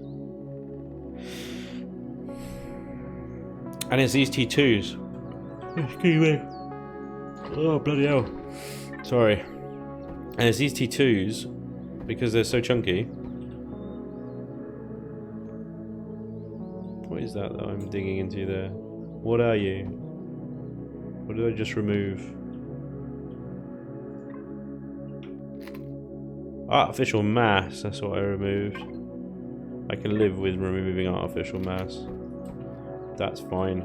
and it's these T2s. Excuse me. Oh bloody hell! Sorry. And it's these T2s because they're so chunky. What is that I'm digging into there? What are you? What did I just remove? Artificial mass, that's what I removed. I can live with removing artificial mass. That's fine.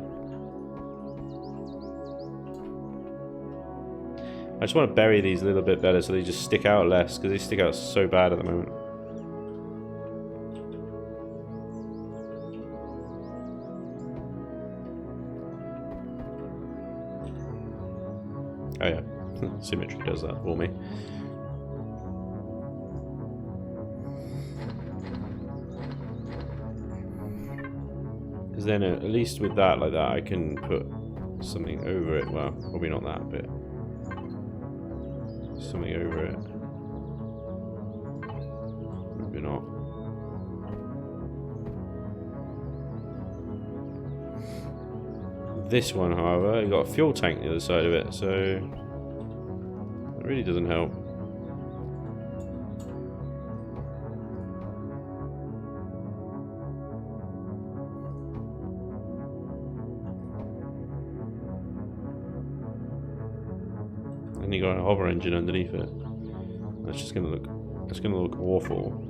I just want to bury these a little bit better so they just stick out less, because they stick out so bad at the moment. Oh yeah, symmetry does that for me. Because then at least with that like that I can put something over it. Well, probably not that bit. Something over it. Maybe not. This one, however, you got a fuel tank on the other side of it, so it really doesn't help. And you got a hover engine underneath it. That's just gonna look. It's gonna look awful.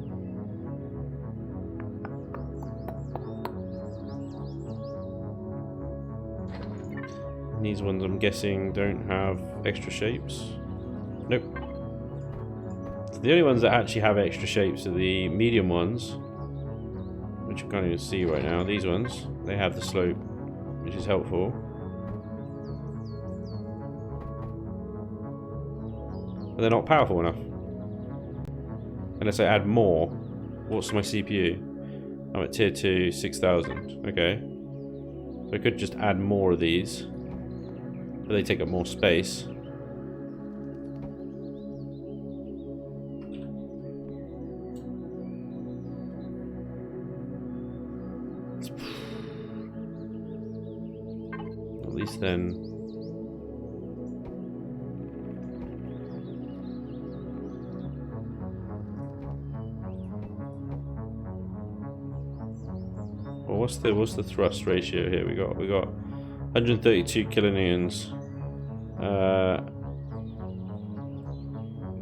These ones, I'm guessing, don't have extra shapes. Nope. So the only ones that actually have extra shapes are the medium ones, which you can't even see right now. These ones, they have the slope, which is helpful. But they're not powerful enough. Unless I add more. What's my CPU? I'm at tier 2, 6000. Okay. So I could just add more of these. But they take up more space. At least then. Well, what's the thrust ratio here? We got 132 kilonewtons.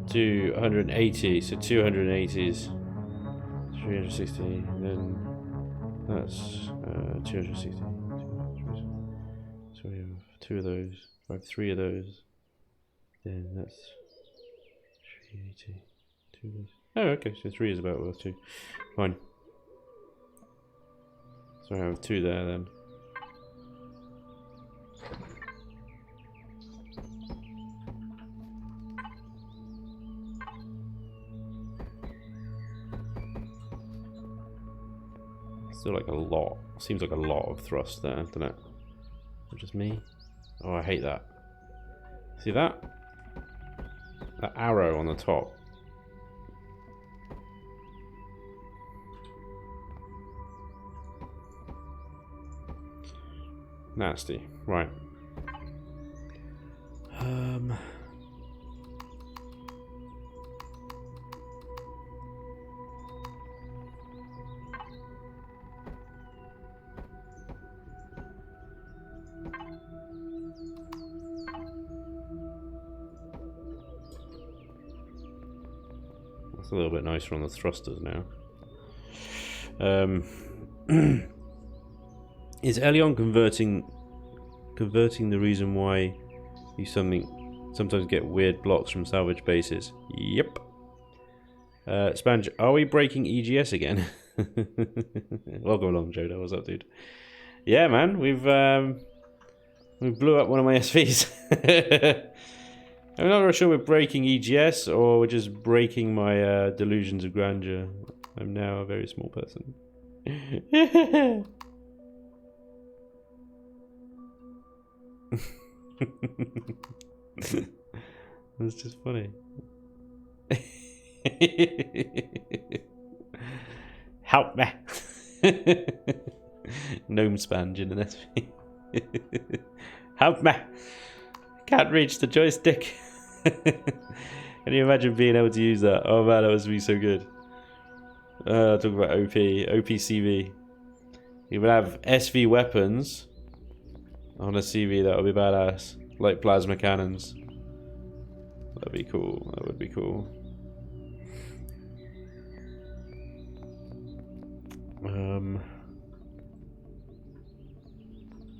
To 180, so 280s, 360, and then that's 260. So we have 2 of those, I have 3 of those, then that's 380, 2 of those. Oh, okay, so 3 is about worth 2. Fine. So I have 2 there then. Still like a lot. Seems like a lot of thrust there, doesn't it? Or just me? Oh, I hate that. See that? That arrow on the top. Nasty. Right. That's a little bit nicer on the thrusters now. Is Elion converting the reason why you sometimes get weird blocks from salvage bases? Yep. Spanj, are we breaking EGS again? Welcome along, Jodo. What's up, dude? Yeah, man, we blew up one of my SVs. I'm not really sure we're breaking EGS or we're just breaking my delusions of grandeur. I'm now a very small person. That's just funny. Help me! Gnome Spanj in an SV. Help me! Can't reach the joystick. Can you imagine being able to use that? Oh man, that must be so good. Talk about OPCV. You would have SV weapons on a CV. That would be badass, like plasma cannons. That'd be cool. That would be cool.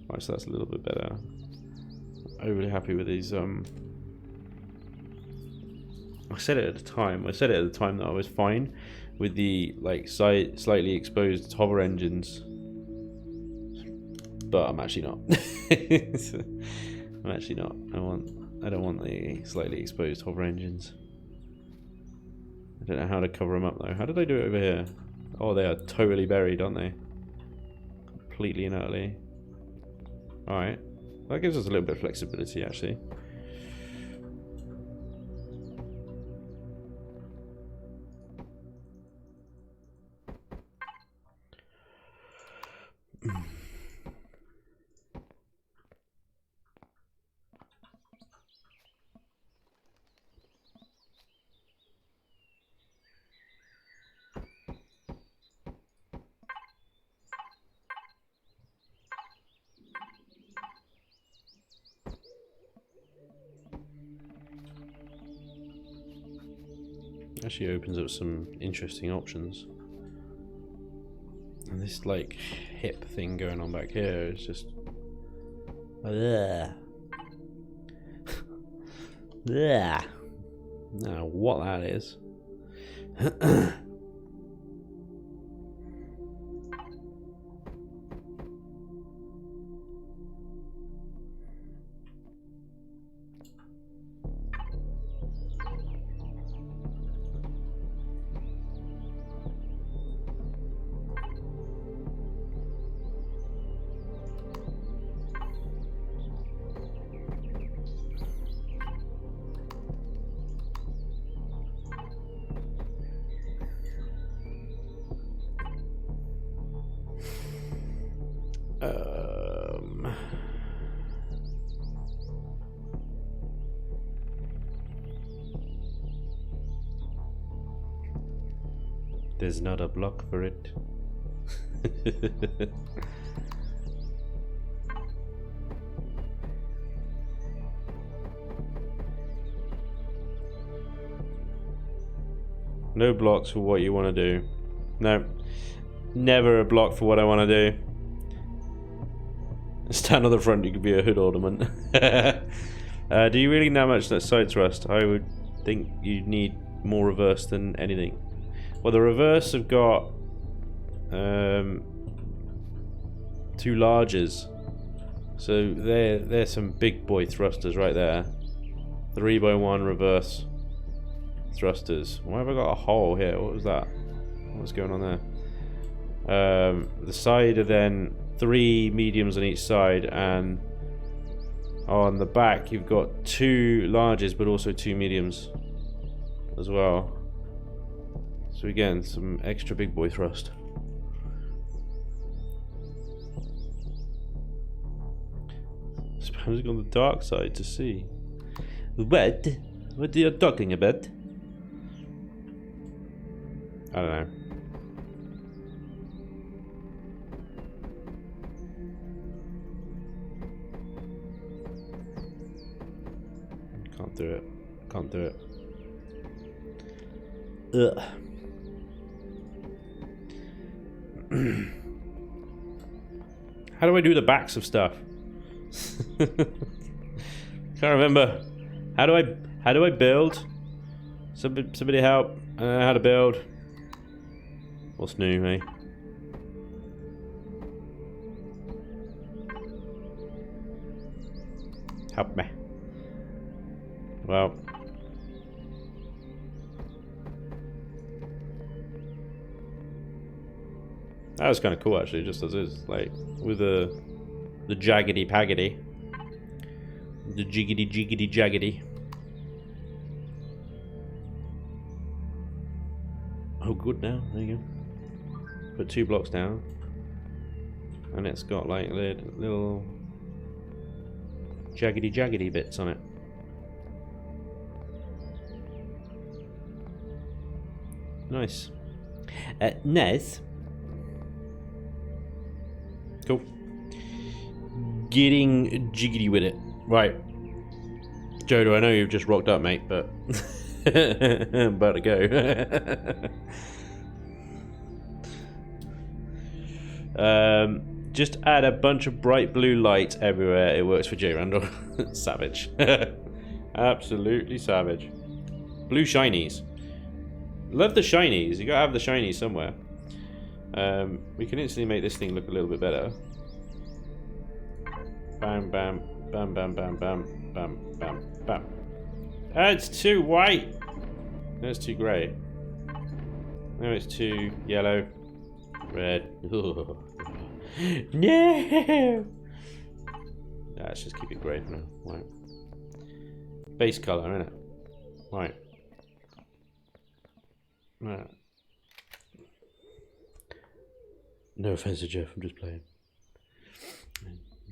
Right, so that's a little bit better. Overly happy with these. I said it at the time. That I was fine with the slightly exposed hover engines, but I'm actually not. I'm actually not. I don't want the slightly exposed hover engines. I don't know how to cover them up though. How did I do it over here? Oh, they are totally buried, aren't they? Completely and utterly. All right. That gives us a little bit of flexibility, actually. Actually opens up some interesting options. And this like hip thing going on back here is just Now what that is. There's not a block for it. No blocks for what you want to do. No. Never a block for what I want to do. Stand on the front, you could be a hood ornament. Do you really know how much that side thrust? I would think you need more reverse than anything. Well, the reverse have got 2 larges, so they're some big boy thrusters right there. 3x1 reverse thrusters. Why have I got a hole here? What was that? What's going on there? The side are then 3 mediums on each side, and on the back you've got 2 larges, but also 2 mediums as well. So again, some extra big boy thrust. was on the dark side to see. What? What are you talking about? I don't know. Can't do it. Can't do it. Ugh. How do I do the backs of stuff? Can't remember. How do I build? Somebody help. I don't know how to build. What's new, eh? Help me. Well. That was kind of cool, actually, just as is. Like, with the jaggedy paggedy. The jiggity jiggity jaggedy. Oh, good now. There you go. Put 2 blocks down. And it's got, like, little jaggedy jaggedy bits on it. Nice. Nice. Cool. Getting jiggity with it. Right. Jodo, I know you've just rocked up, mate, but I'm about to go. Just add a bunch of bright blue light everywhere. It works for J. Randall. Savage. Absolutely savage. Blue shinies. Love the shinies. You gotta have the shinies somewhere. We can instantly make this thing look a little bit better. Bam, bam, bam, bam, bam, bam, bam, bam, bam. It's too white. No, it's too grey. No, it's too yellow. Red. No! Let's just keep it grey for now. Right. Base colour, innit? Right. Right. No offense to Jeff, I'm just playing.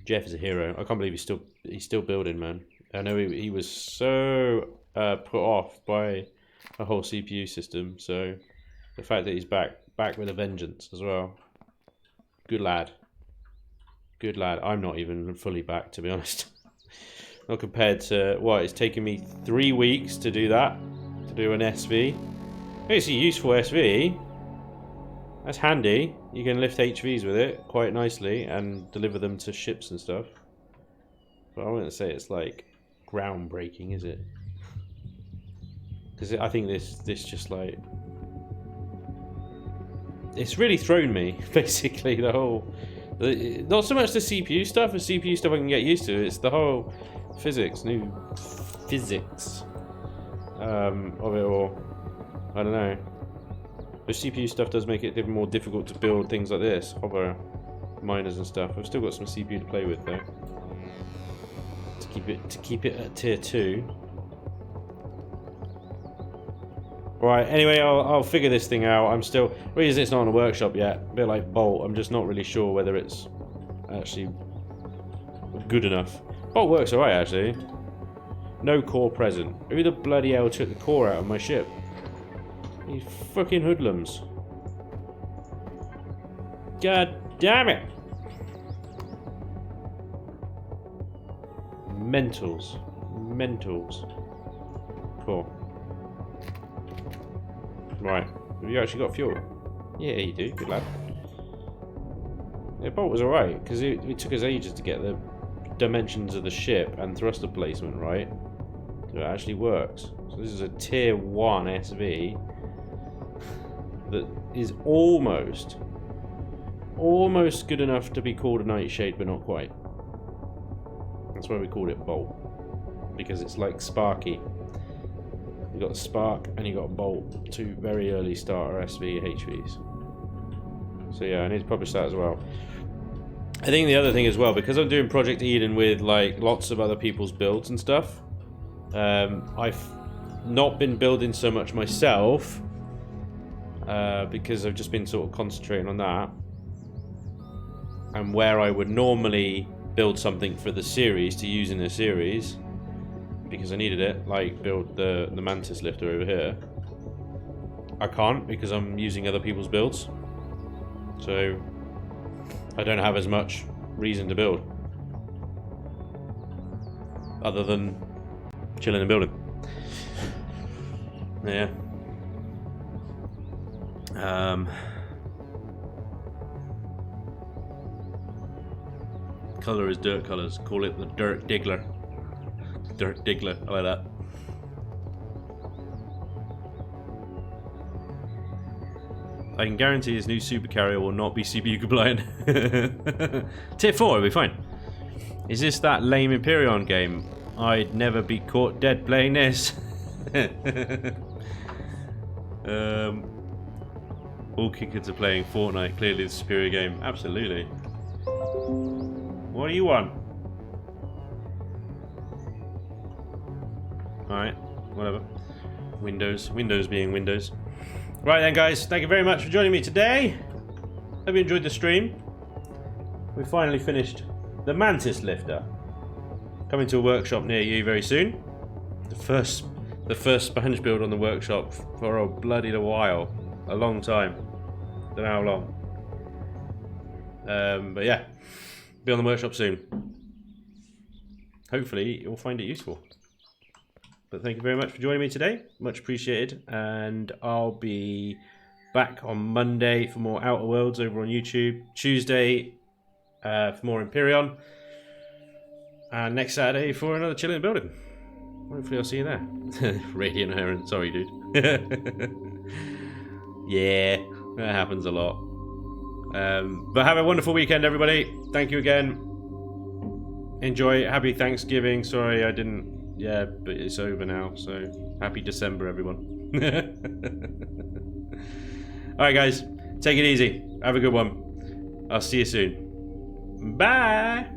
Jeff is a hero. I can't believe he's still building, man. I know he was so put off by a whole CPU system, so the fact that he's back with a vengeance as well. Good lad. Good lad. I'm not even fully back, to be honest. Not compared to what it's taken me 3 weeks to do that, to do an SV. It's a useful SV. That's handy. You can lift HVs with it quite nicely and deliver them to ships and stuff. But I wouldn't say it's like groundbreaking, is it? Because I think this just like it's really thrown me basically the whole. Not so much the CPU stuff. The CPU stuff I can get used to. It's the whole physics, new physics of it all. I don't know. The CPU stuff does make it even more difficult to build things like this, hover miners and stuff. I've still got some CPU to play with though. To keep it at tier 2. Right, anyway, I'll figure this thing out. I'm still reason it's not in a workshop yet. A bit like Bolt, I'm just not really sure whether it's actually good enough. Bolt works alright actually. No core present. Who the bloody hell took the core out of my ship? These fucking hoodlums. God damn it! Mentals. Mentals. Cool. Right. Have you actually got fuel? Yeah, you do. Good lad. Yeah, Bolt was alright, because it took us ages to get the dimensions of the ship and thruster placement right. So it actually works. So this is a tier 1 SV that is almost good enough to be called a nightshade, but not quite. That's why we called it Bolt, because it's like Sparky. You got Spark and you got Bolt, 2 very early starter SV HVs. So yeah, I need to publish that as well. I think the other thing as well, because I'm doing Project Eden with like lots of other people's builds and stuff, I've not been building so much myself. Because I've just been sort of concentrating on that, and where I would normally build something for the series to use in the series because I needed it, like build the mantis lifter over here, I can't because I'm using other people's builds. So I don't have as much reason to build other than chilling and building. Yeah. Color is dirt colors. Call it the dirt diggler. Dirt diggler. I like that. I can guarantee his new super carrier will not be CPU compliant. Tier 4 will be fine. Is this that lame Imperion game? I'd never be caught dead playing this. All kickers are playing Fortnite. Clearly the superior game. Absolutely. What do you want? Alright, whatever. Windows being Windows. Right then, guys, thank you very much for joining me today. Hope you enjoyed the stream. We finally finished the Mantis Lifter. Coming to a workshop near you very soon. The first Spanj build on the workshop for a bloody while. A long time. Don't know how long. But yeah, be on the workshop soon. Hopefully you'll find it useful. But thank you very much for joining me today. Much appreciated. And I'll be back on Monday for more Outer Worlds over on YouTube. Tuesday for more Imperion. And next Saturday for another Chillin Building. Hopefully I'll see you there. Radiant Heron. Sorry, dude. Yeah, that happens a lot. But have a wonderful weekend, everybody. Thank you again. Enjoy. Happy Thanksgiving. Sorry I didn't... Yeah, but it's over now, so happy December, everyone. Alright, guys. Take it easy. Have a good one. I'll see you soon. Bye!